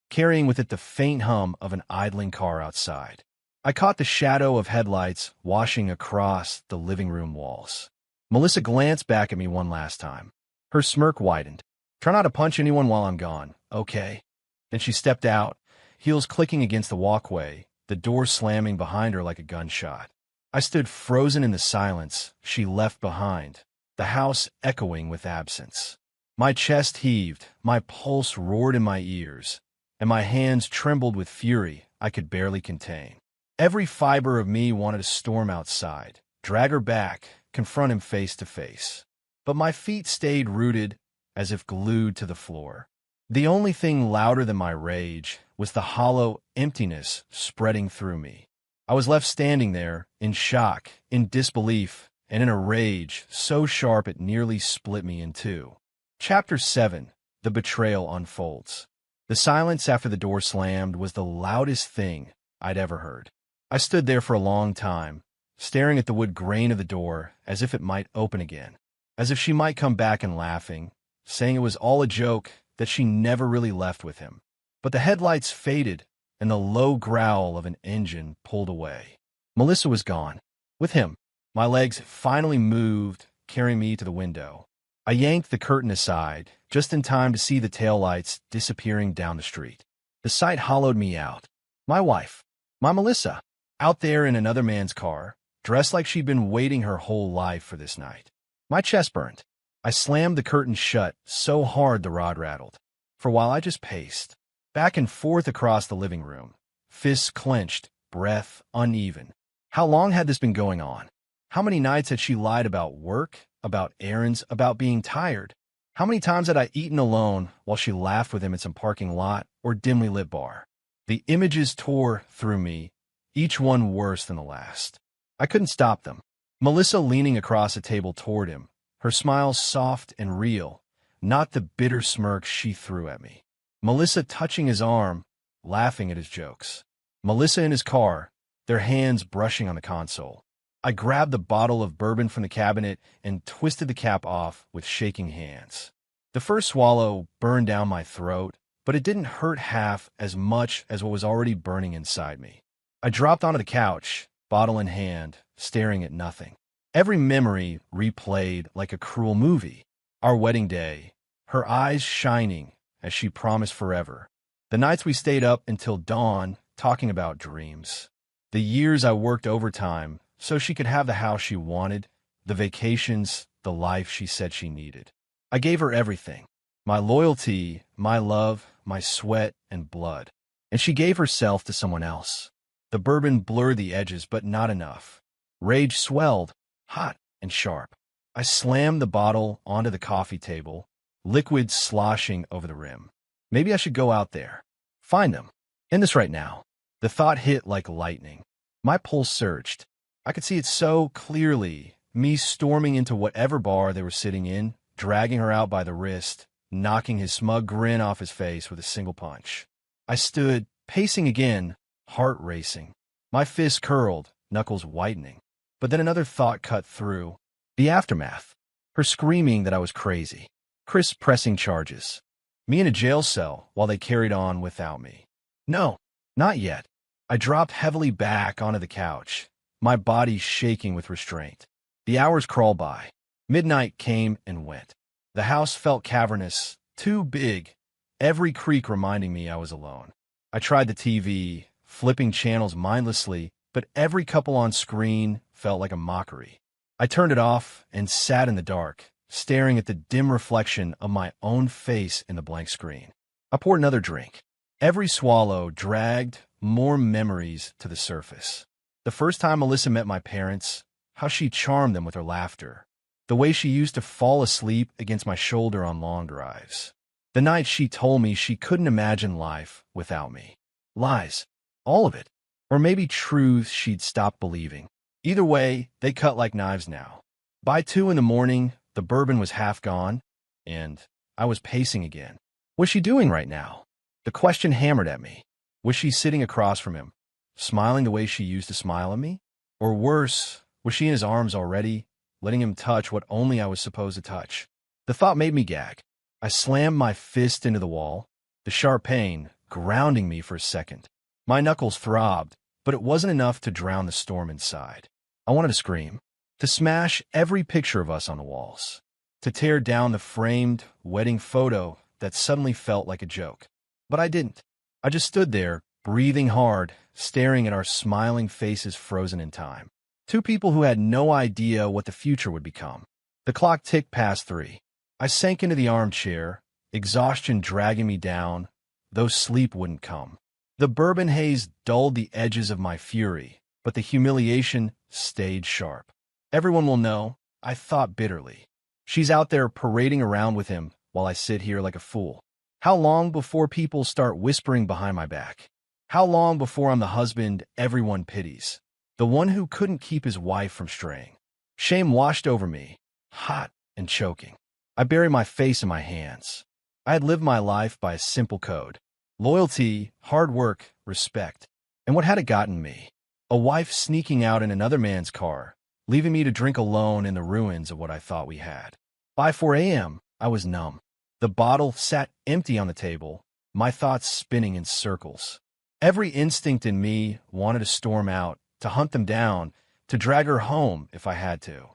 carrying with it the faint hum of an idling car outside. I caught the shadow of headlights washing across the living room walls. Melissa glanced back at me one last time. Her smirk widened. "Try not to punch anyone while I'm gone, okay?" Then she stepped out, heels clicking against the walkway, the door slamming behind her like a gunshot. I stood frozen in the silence she left behind, the house echoing with absence. My chest heaved, my pulse roared in my ears, and my hands trembled with fury I could barely contain. Every fiber of me wanted to storm outside, drag her back, confront him face to face. But my feet stayed rooted, as if glued to the floor. The only thing louder than my rage was the hollow emptiness spreading through me. I was left standing there, in shock, in disbelief, and in a rage so sharp it nearly split me in two. Chapter 7. The Betrayal Unfolds. The silence after the door slammed was the loudest thing I'd ever heard. I stood there for a long time, staring at the wood grain of the door as if it might open again, as if she might come back and laughing, saying it was all a joke, that she never really left with him. But the headlights faded, and the low growl of an engine pulled away. Melissa was gone. With him. My legs finally moved, carrying me to the window. I yanked the curtain aside, just in time to see the taillights disappearing down the street. The sight hollowed me out. My wife, my Melissa, out there in another man's car, dressed like she'd been waiting her whole life for this night. My chest burned. I slammed the curtain shut so hard the rod rattled. For a while I just paced, back and forth across the living room, fists clenched, breath uneven. How long had this been going on? How many nights had she lied about work, about errands, about being tired? How many times had I eaten alone while she laughed with him at some parking lot or dimly lit bar? The images tore through me, each one worse than the last. I couldn't stop them. Melissa leaning across the table toward him, her smile soft and real, not the bitter smirk she threw at me. Melissa touching his arm, laughing at his jokes. Melissa in his car, their hands brushing on the console. I grabbed the bottle of bourbon from the cabinet and twisted the cap off with shaking hands. The first swallow burned down my throat, but it didn't hurt half as much as what was already burning inside me. I dropped onto the couch, bottle in hand, staring at nothing. Every memory replayed like a cruel movie. Our wedding day, her eyes shining as she promised forever. The nights we stayed up until dawn talking about dreams. The years I worked overtime so she could have the house she wanted, the vacations, the life she said she needed. I gave her everything. My loyalty, my love, my sweat and blood. And she gave herself to someone else. The bourbon blurred the edges, but not enough. Rage swelled, hot and sharp. I slammed the bottle onto the coffee table, liquid sloshing over the rim. Maybe I should go out there. Find them. End this right now. The thought hit like lightning. My pulse surged. I could see it so clearly, me storming into whatever bar they were sitting in, dragging her out by the wrist, knocking his smug grin off his face with a single punch. I stood, pacing again, heart racing. My fist curled, knuckles whitening. But then another thought cut through. The aftermath. Her screaming that I was crazy. Chris pressing charges. Me in a jail cell while they carried on without me. No, not yet. I dropped heavily back onto the couch, my body shaking with restraint. The hours crawled by. Midnight came and went. The house felt cavernous, too big, every creak reminding me I was alone. I tried the TV, flipping channels mindlessly, but every couple on screen felt like a mockery. I turned it off and sat in the dark, staring at the dim reflection of my own face in the blank screen. I poured another drink. Every swallow dragged more memories to the surface. The first time Melissa met my parents, how she charmed them with her laughter. The way she used to fall asleep against my shoulder on long drives. The night she told me she couldn't imagine life without me. Lies. All of it. Or maybe truths she'd stopped believing. Either way, they cut like knives now. By 2 a.m, the bourbon was half gone, and I was pacing again. What's she doing right now? The question hammered at me. Was she sitting across from him, smiling the way she used to smile at me? Or worse, was she in his arms already, letting him touch what only I was supposed to touch? The thought made me gag. I slammed my fist into the wall, the sharp pain grounding me for a second. My knuckles throbbed, but it wasn't enough to drown the storm inside. I wanted to scream, to smash every picture of us on the walls, to tear down the framed wedding photo that suddenly felt like a joke. But I didn't. I just stood there, breathing hard, staring at our smiling faces frozen in time. Two people who had no idea what the future would become. The clock ticked past 3. I sank into the armchair, exhaustion dragging me down, though sleep wouldn't come. The bourbon haze dulled the edges of my fury, but the humiliation stayed sharp. Everyone will know, I thought bitterly. She's out there parading around with him while I sit here like a fool. How long before people start whispering behind my back? How long before I'm the husband everyone pities? The one who couldn't keep his wife from straying. Shame washed over me, hot and choking. I buried my face in my hands. I had lived my life by a simple code. Loyalty, hard work, respect. And what had it gotten me? A wife sneaking out in another man's car, leaving me to drink alone in the ruins of what I thought we had. By 4 a.m., I was numb. The bottle sat empty on the table, my thoughts spinning in circles. Every instinct in me wanted to storm out, to hunt them down, to drag her home if I had to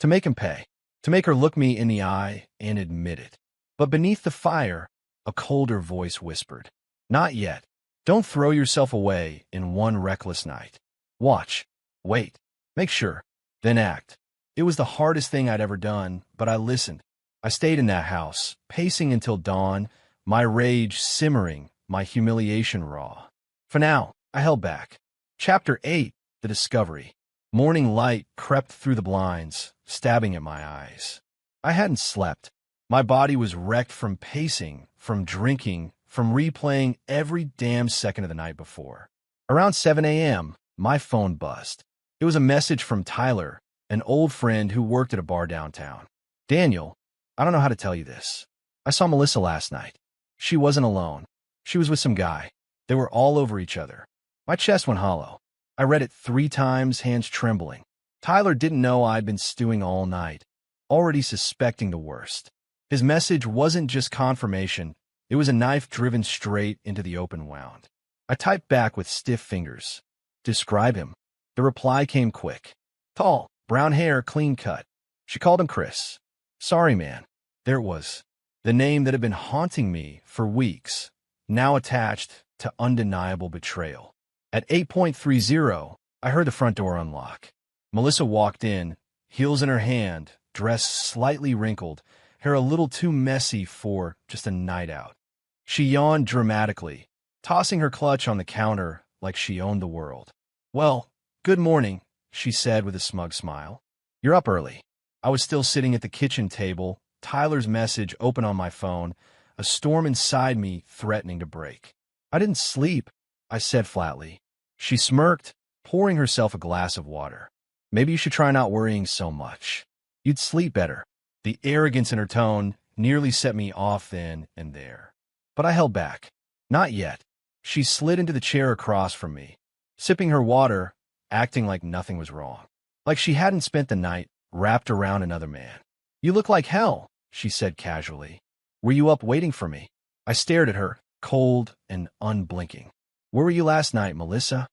make him pay, to make her look me in the eye and admit it. But beneath the fire, a colder voice whispered, "Not yet. Don't throw yourself away in one reckless night. Watch. Wait. Make sure. Then act." It was the hardest thing I'd ever done, but I listened. I stayed in that house, pacing until dawn, my rage simmering, my humiliation raw. For now, I held back. Chapter 8, The Discovery. Morning light crept through the blinds, stabbing at my eyes. I hadn't slept. My body was wrecked from pacing, from drinking, from replaying every damn second of the night before. Around 7 a.m., my phone buzzed. It was a message from Tyler, an old friend who worked at a bar downtown. "Daniel, I don't know how to tell you this. I saw Melissa last night. She wasn't alone. She was with some guy. They were all over each other." My chest went hollow. I read it 3 times, hands trembling. Tyler didn't know I'd been stewing all night, already suspecting the worst. His message wasn't just confirmation. It was a knife driven straight into the open wound. I typed back with stiff fingers. Describe him. The reply came quick. Tall, brown hair, clean cut. She called him Chris. Sorry, man. There it was. The name that had been haunting me for weeks, now attached to undeniable betrayal. At 8:30, I heard the front door unlock. Melissa walked in, heels in her hand, dress slightly wrinkled, hair a little too messy for just a night out. She yawned dramatically, tossing her clutch on the counter like she owned the world. Well, good morning, she said with a smug smile. You're up early. I was still sitting at the kitchen table, Tyler's message open on my phone, a storm inside me threatening to break. I didn't sleep, I said flatly. She smirked, pouring herself a glass of water. Maybe you should try not worrying so much. You'd sleep better. The arrogance in her tone nearly set me off then and there. But I held back. Not yet. She slid into the chair across from me, sipping her water, acting like nothing was wrong. Like she hadn't spent the night wrapped around another man. You look like hell, she said casually. Were you up waiting for me? I stared at her, cold and unblinking. Where were you last night, Melissa?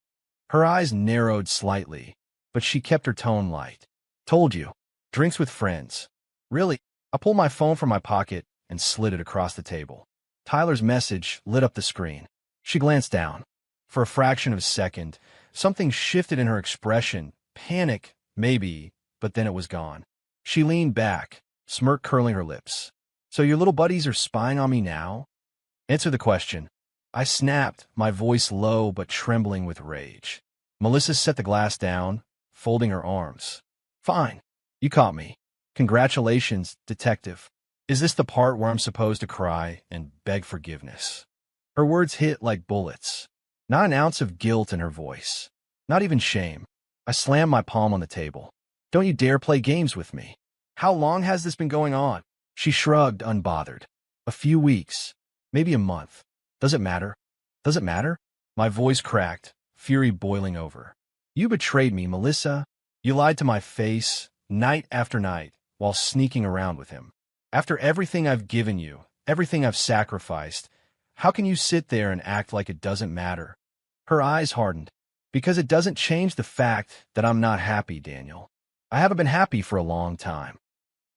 Her eyes narrowed slightly, but she kept her tone light. Told you. Drinks with friends. Really? I pulled my phone from my pocket and slid it across the table. Tyler's message lit up the screen. She glanced down. For a fraction of a second, something shifted in her expression. Panic, maybe, but then it was gone. She leaned back, smirk curling her lips. So your little buddies are spying on me now? Answer the question. I snapped, my voice low but trembling with rage. Melissa set the glass down, folding her arms. Fine. You caught me. Congratulations, detective. Is this the part where I'm supposed to cry and beg forgiveness? Her words hit like bullets. Not an ounce of guilt in her voice. Not even shame. I slammed my palm on the table. Don't you dare play games with me. How long has this been going on? She shrugged, unbothered. A few weeks. Maybe a month. Does it matter? Does it matter? My voice cracked, fury boiling over. You betrayed me, Melissa. You lied to my face, night after night, while sneaking around with him. After everything I've given you, everything I've sacrificed, how can you sit there and act like it doesn't matter? Her eyes hardened. Because it doesn't change the fact that I'm not happy, Daniel. I haven't been happy for a long time.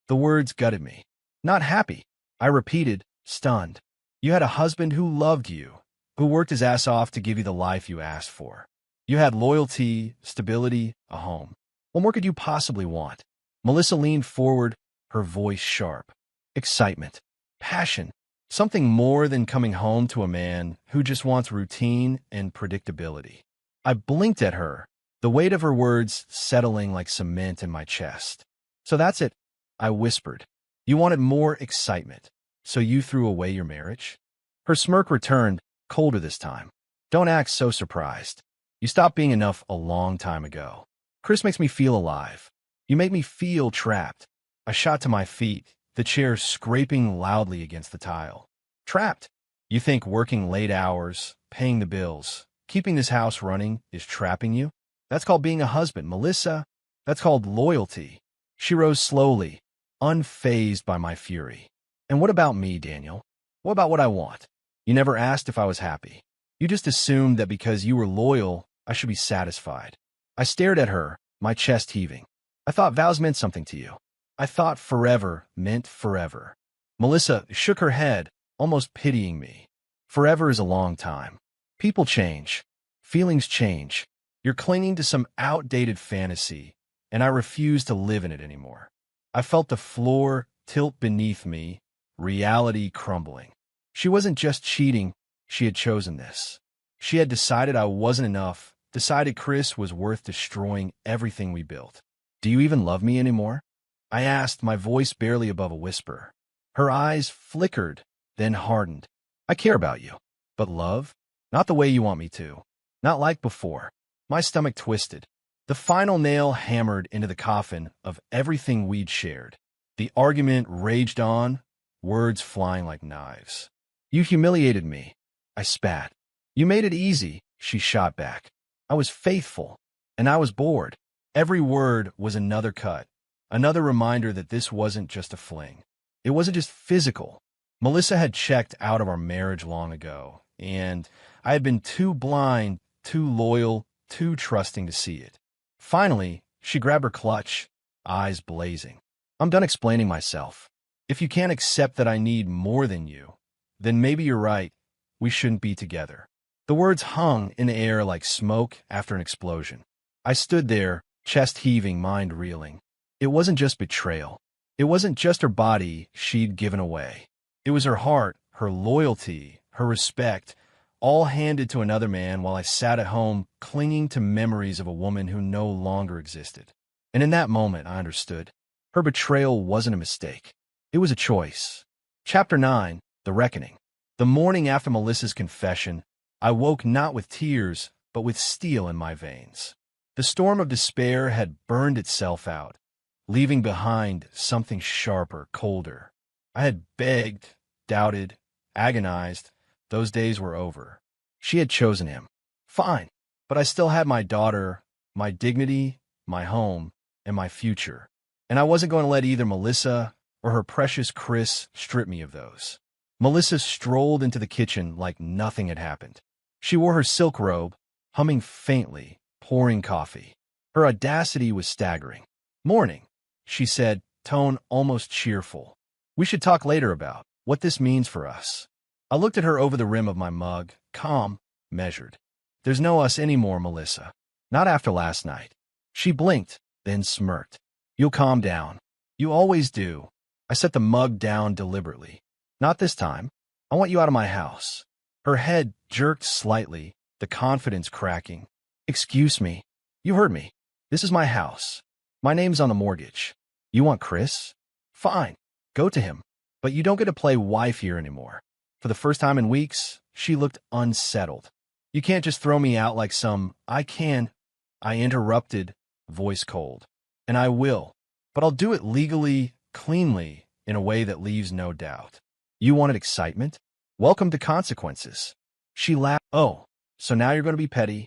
The words gutted me. Not happy, I repeated, stunned. You had a husband who loved you, who worked his ass off to give you the life you asked for. You had loyalty, stability, a home. What more could you possibly want? Melissa leaned forward, her voice sharp. Excitement, passion, something more than coming home to a man who just wants routine and predictability. I blinked at her, the weight of her words settling like cement in my chest. So that's it, I whispered. You wanted more excitement, so you threw away your marriage? Her smirk returned, colder this time. Don't act so surprised. You stopped being enough a long time ago. Chris makes me feel alive. You make me feel trapped. I shot to my feet, the chair scraping loudly against the tile. Trapped? You think working late hours, paying the bills, keeping this house running is trapping you? That's called being a husband, Melissa. That's called loyalty. She rose slowly, unfazed by my fury. And what about me, Daniel? What about what I want? You never asked if I was happy. You just assumed that because you were loyal, I should be satisfied. I stared at her, my chest heaving. I thought vows meant something to you. I thought forever meant forever. Melissa shook her head, almost pitying me. Forever is a long time. People change. Feelings change. You're clinging to some outdated fantasy, and I refuse to live in it anymore. I felt the floor tilt beneath me, reality crumbling. She wasn't just cheating, she had chosen this. She had decided I wasn't enough, decided Chris was worth destroying everything we built. Do you even love me anymore? I asked, my voice barely above a whisper. Her eyes flickered, then hardened. I care about you. But love? Not the way you want me to. Not like before. My stomach twisted. The final nail hammered into the coffin of everything we'd shared. The argument raged on, words flying like knives. You humiliated me, I spat. You made it easy, she shot back. I was faithful, and I was bored. Every word was another cut, another reminder that this wasn't just a fling. It wasn't just physical. Melissa had checked out of our marriage long ago, and I had been too blind, too loyal, too trusting to see it. Finally, she grabbed her clutch, eyes blazing. I'm done explaining myself. If you can't accept that I need more than you, then maybe you're right. We shouldn't be together. The words hung in the air like smoke after an explosion. I stood there, chest heaving, mind reeling. It wasn't just betrayal. It wasn't just her body she'd given away. It was her heart, her loyalty, her respect, all handed to another man while I sat at home clinging to memories of a woman who no longer existed. And in that moment, I understood. Her betrayal wasn't a mistake. It was a choice. Chapter 9, The Reckoning. The morning after Melissa's confession, I woke not with tears, but with steel in my veins. The storm of despair had burned itself out, leaving behind something sharper, colder. I had begged, doubted, agonized. Those days were over. She had chosen him. Fine, but I still had my daughter, my dignity, my home, and my future. And I wasn't going to let either Melissa or her precious Chris strip me of those. Melissa strolled into the kitchen like nothing had happened. She wore her silk robe, humming faintly, pouring coffee. Her audacity was staggering. "Morning," she said, tone almost cheerful. "We should talk later about what this means for us." I looked at her over the rim of my mug, calm, measured. "There's no us anymore, Melissa. Not after last night." She blinked, then smirked. "You'll calm down. You always do." I set the mug down deliberately. "Not this time. I want you out of my house." Her head jerked slightly, the confidence cracking. "Excuse me. You heard me. This is my house. My name's on the mortgage. You want Chris? Fine. Go to him. But you don't get to play wife here anymore." For the first time in weeks, she looked unsettled. "You can't just throw me out like some, I can." I interrupted, voice cold. "And I will. But I'll do it legally, cleanly, in a way that leaves no doubt. You wanted excitement? Welcome to consequences." She laughed. "Oh, so now you're going to be petty?"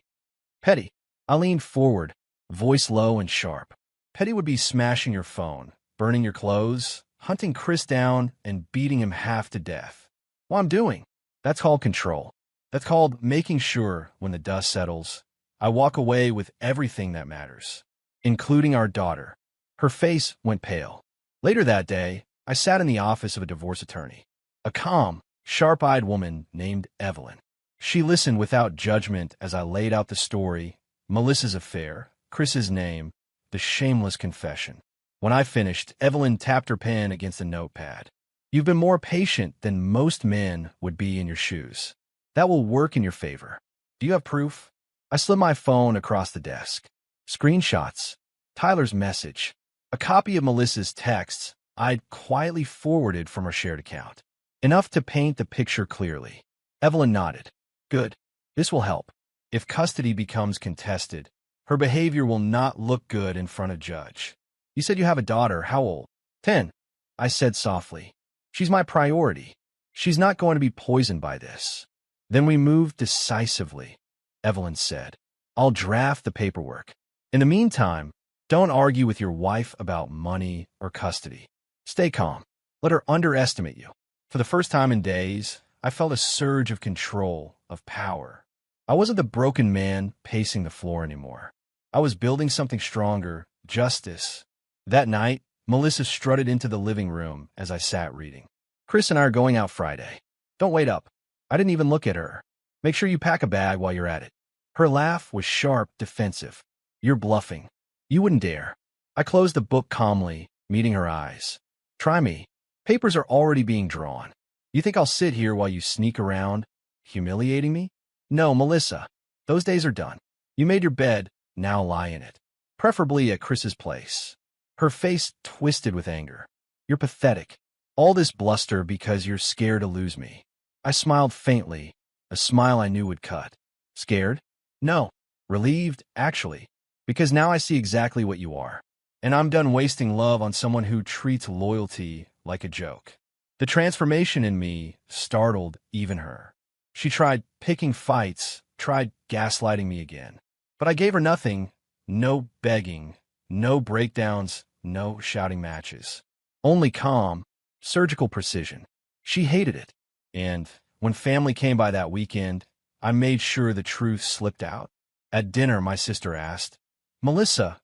"Petty." I leaned forward, voice low and sharp. "Petty would be smashing your phone, burning your clothes, hunting Chris down, and beating him half to death. What I'm doing, that's called control. That's called making sure, when the dust settles, I walk away with everything that matters, including our daughter." Her face went pale. Later that day, I sat in the office of a divorce attorney, a calm, sharp-eyed woman named Evelyn. She listened without judgment as I laid out the story, Melissa's affair, Chris's name, the shameless confession. When I finished, Evelyn tapped her pen against a notepad. "You've been more patient than most men would be in your shoes. That will work in your favor. Do you have proof?" I slid my phone across the desk. Screenshots, Tyler's message, a copy of Melissa's texts I'd quietly forwarded from her shared account. Enough to paint the picture clearly. Evelyn nodded. "Good. This will help. If custody becomes contested, her behavior will not look good in front of judge." "You said you have a daughter. How old?" 10. I said softly. "She's my priority. She's not going to be poisoned by this." "Then we move decisively," Evelyn said. "I'll draft the paperwork. In the meantime, don't argue with your wife about money or custody. Stay calm. Let her underestimate you." For the first time in days, I felt a surge of control, of power. I wasn't the broken man pacing the floor anymore. I was building something stronger, justice. That night, Melissa strutted into the living room as I sat reading. "Chris and I are going out Friday. Don't wait up." I didn't even look at her. "Make sure you pack a bag while you're at it." Her laugh was sharp, defensive. "You're bluffing. You wouldn't dare." I closed the book calmly, meeting her eyes. "Try me. Papers are already being drawn. You think I'll sit here while you sneak around, humiliating me? No, Melissa. Those days are done. You made your bed, now lie in it. Preferably at Chris's place." Her face twisted with anger. "You're pathetic. All this bluster because you're scared to lose me." I smiled faintly, a smile I knew would cut. "Scared? No. Relieved, actually. Because now I see exactly what you are. And I'm done wasting love on someone who treats loyalty like a joke." The transformation in me startled even her. She tried picking fights, tried gaslighting me again. But I gave her nothing, no begging, no breakdowns, no shouting matches. Only calm, surgical precision. She hated it. And when family came by that weekend, I made sure the truth slipped out. At dinner, my sister asked, "Melissa,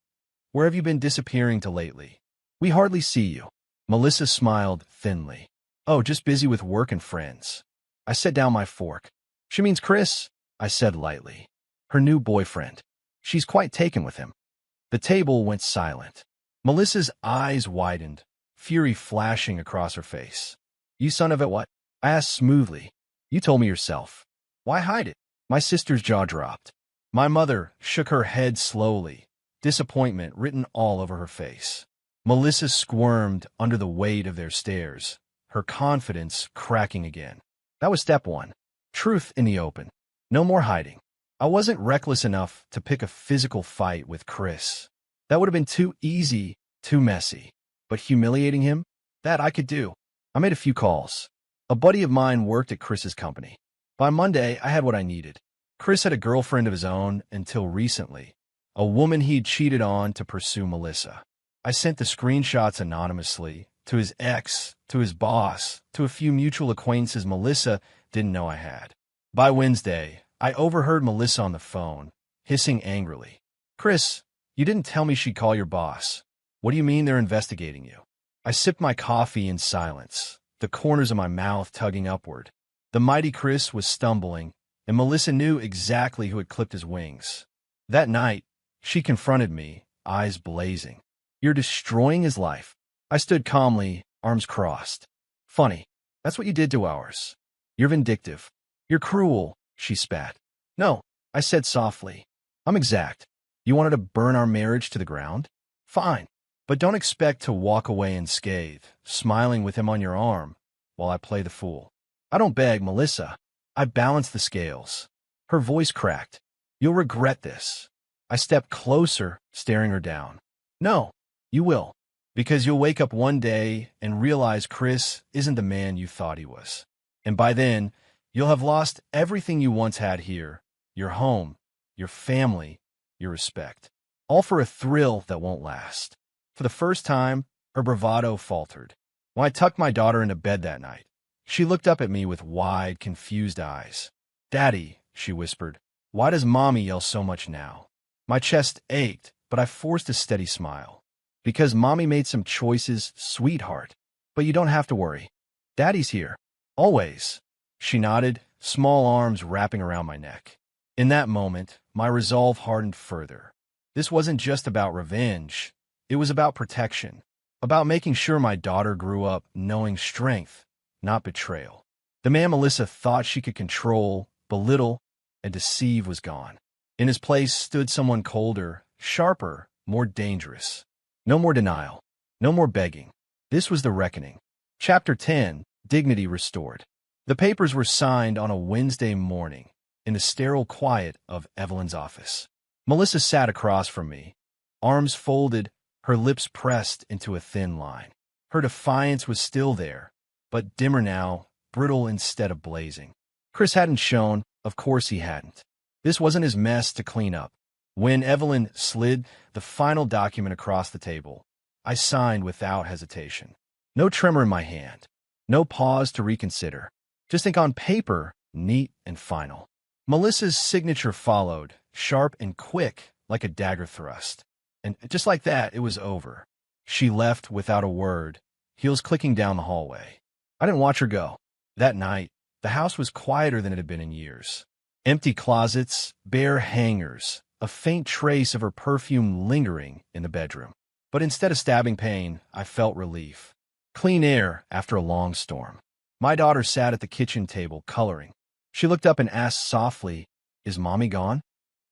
where have you been disappearing to lately? We hardly see you." Melissa smiled thinly. "Oh, just busy with work and friends." I set down my fork. "She means Chris," I said lightly. "Her new boyfriend. She's quite taken with him." The table went silent. Melissa's eyes widened, fury flashing across her face. "You son of a what?" I asked smoothly. "You told me yourself. Why hide it?" My sister's jaw dropped. My mother shook her head slowly, disappointment written all over her face. Melissa squirmed under the weight of their stares, her confidence cracking again. That was step one. Truth in the open. No more hiding. I wasn't reckless enough to pick a physical fight with Chris. That would have been too easy, too messy. But humiliating him? That I could do. I made a few calls. A buddy of mine worked at Chris's company. By Monday, I had what I needed. Chris had a girlfriend of his own until recently, a woman he'd cheated on to pursue Melissa. I sent the screenshots anonymously, to his ex, to his boss, to a few mutual acquaintances Melissa didn't know I had. By Wednesday, I overheard Melissa on the phone, hissing angrily. "Chris, you didn't tell me she'd call your boss. What do you mean they're investigating you?" I sipped my coffee in silence, the corners of my mouth tugging upward. The mighty Chris was stumbling, and Melissa knew exactly who had clipped his wings. That night, she confronted me, eyes blazing. "You're destroying his life." I stood calmly, arms crossed. "Funny. That's what you did to ours. You're vindictive. You're cruel," she spat. "No," I said softly. "I'm exact. You wanted to burn our marriage to the ground? Fine. But don't expect to walk away unscathed, smiling with him on your arm, while I play the fool. I don't beg, Melissa. I balance the scales." Her voice cracked. "You'll regret this." I stepped closer, staring her down. "No, you will. Because you'll wake up one day and realize Chris isn't the man you thought he was. And by then, you'll have lost everything you once had here, your home, your family, your respect. All for a thrill that won't last." For the first time, her bravado faltered. When I tucked my daughter into bed that night, she looked up at me with wide, confused eyes. "Daddy," she whispered, "why does Mommy yell so much now?" My chest ached, but I forced a steady smile. "Because Mommy made some choices, sweetheart. But you don't have to worry. Daddy's here. Always." She nodded, small arms wrapping around my neck. In that moment, my resolve hardened further. This wasn't just about revenge. It was about protection, about making sure my daughter grew up knowing strength, not betrayal. The man Melissa thought she could control, belittle, and deceive was gone. In his place stood someone colder, sharper, more dangerous. No more denial. No more begging. This was the reckoning. Chapter 10, Dignity Restored. The papers were signed on a Wednesday morning in the sterile quiet of Evelyn's office. Melissa sat across from me, arms folded, her lips pressed into a thin line. Her defiance was still there, but dimmer now, brittle instead of blazing. Chris hadn't shown, of course he hadn't. This wasn't his mess to clean up. When Evelyn slid the final document across the table, I signed without hesitation. No tremor in my hand, no pause to reconsider. Just ink on paper, neat and final. Melissa's signature followed, sharp and quick like a dagger thrust. And just like that, it was over. She left without a word, heels clicking down the hallway. I didn't watch her go. That night, the house was quieter than it had been in years. Empty closets, bare hangers, a faint trace of her perfume lingering in the bedroom. But instead of stabbing pain, I felt relief. Clean air after a long storm. My daughter sat at the kitchen table, coloring. She looked up and asked softly, "Is Mommy gone?"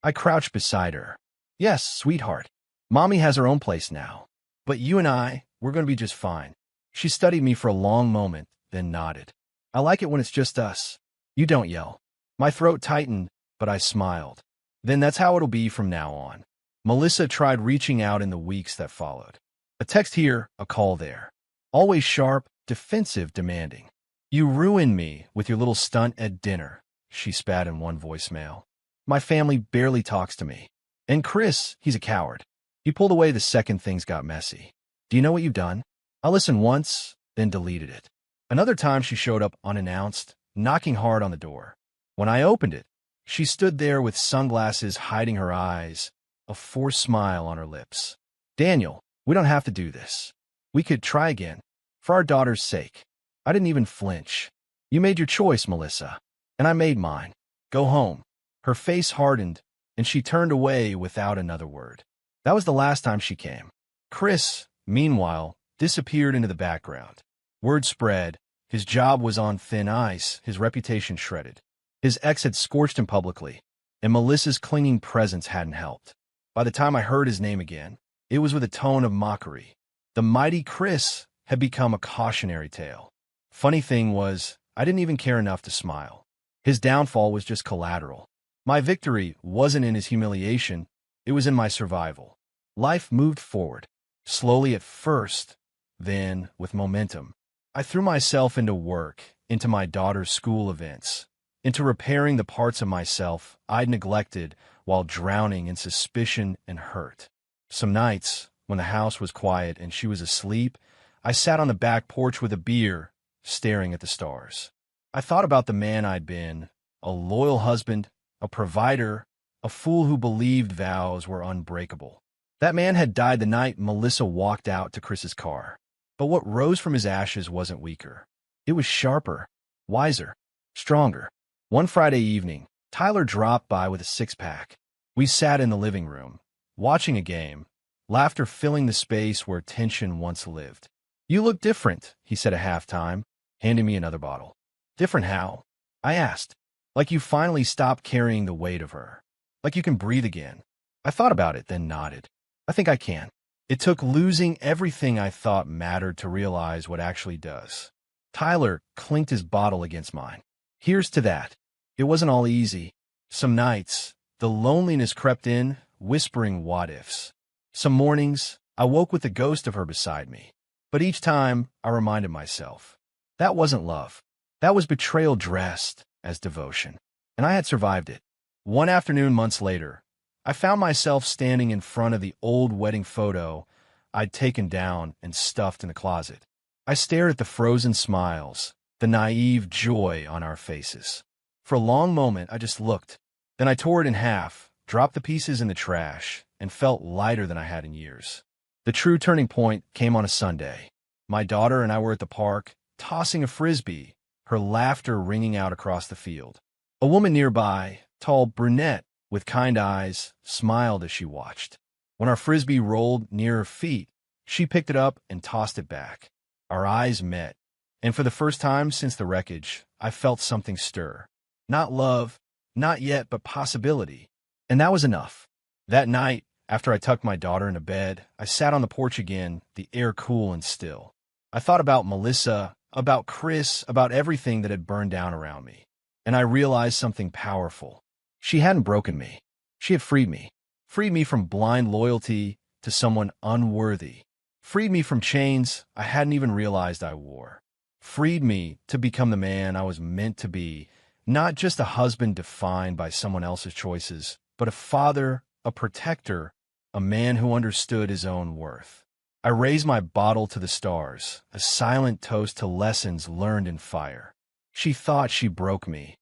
I crouched beside her. "Yes, sweetheart. Mommy has her own place now. But you and we're going to be just fine." She studied me for a long moment, then nodded. "I like it when it's just us. You don't yell." My throat tightened, but I smiled. "Then that's how it'll be from now on." Melissa tried reaching out in the weeks that followed. A text here, a call there. Always sharp, defensive, demanding. "You ruined me with your little stunt at dinner," she spat in one voicemail. "My family barely talks to me. And Chris, he's a coward. He pulled away the second things got messy. Do you know what you've done?" I listened once, then deleted it. Another time she showed up unannounced, knocking hard on the door. When I opened it, She stood there with sunglasses hiding her eyes, a forced smile on her lips. Daniel, we don't have to do this. We could try again. For our daughter's sake. I didn't even flinch. You made your choice, Melissa. And I made mine. Go home. Her face hardened, and she turned away without another word. That was the last time she came. Chris, meanwhile, disappeared into the background. Word spread. His job was on thin ice, his reputation shredded. His ex had scorched him publicly, and Melissa's clinging presence hadn't helped. By the time I heard his name again, it was with a tone of mockery. The mighty Chris had become a cautionary tale. Funny thing was, I didn't even care enough to smile. His downfall was just collateral. My victory wasn't in his humiliation, it was in my survival. Life moved forward, slowly at first, then with momentum. I threw myself into work, into my daughter's school events, into repairing the parts of myself I'd neglected while drowning in suspicion and hurt. Some nights, when the house was quiet and she was asleep, I sat on the back porch with a beer, staring at the stars. I thought about the man I'd been, a loyal husband, a provider, a fool who believed vows were unbreakable. That man had died the night Melissa walked out to Chris's car. But what rose from his ashes wasn't weaker. It was sharper, wiser, stronger. One Friday evening, Tyler dropped by with a six-pack. We sat in the living room, watching a game, laughter filling the space where tension once lived. You look different, he said at halftime, handing me another bottle. Different how? I asked. Like you finally stopped carrying the weight of her. Like you can breathe again. I thought about it, then nodded. I think I can. It took losing everything I thought mattered to realize what actually does. Tyler clinked his bottle against mine. Here's to that. It wasn't all easy. Some nights, the loneliness crept in, whispering what-ifs. Some mornings, I woke with the ghost of her beside me. But each time, I reminded myself, that wasn't love. That was betrayal dressed as devotion. And I had survived it. One afternoon months later, I found myself standing in front of the old wedding photo I'd taken down and stuffed in the closet. I stared at the frozen smiles, the naive joy on our faces. For a long moment, I just looked. Then I tore it in half, dropped the pieces in the trash, and felt lighter than I had in years. The true turning point came on a Sunday. My daughter and I were at the park, tossing a frisbee, her laughter ringing out across the field. A woman nearby, tall brunette, with kind eyes, smiled as she watched. When our frisbee rolled near her feet, she picked it up and tossed it back. Our eyes met, and for the first time since the wreckage, I felt something stir. Not love, not yet, but possibility. And that was enough. That night, after I tucked my daughter into bed, I sat on the porch again, the air cool and still. I thought about Melissa, about Chris, about everything that had burned down around me. And I realized something powerful. She hadn't broken me. She had freed me. Freed me from blind loyalty to someone unworthy. Freed me from chains I hadn't even realized I wore. Freed me to become the man I was meant to be, not just a husband defined by someone else's choices, but a father, a protector, a man who understood his own worth. I raised my bottle to the stars, a silent toast to lessons learned in fire. She thought she broke me.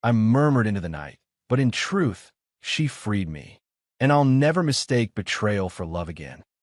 I murmured into the night. But in truth, she freed me. And I'll never mistake betrayal for love again.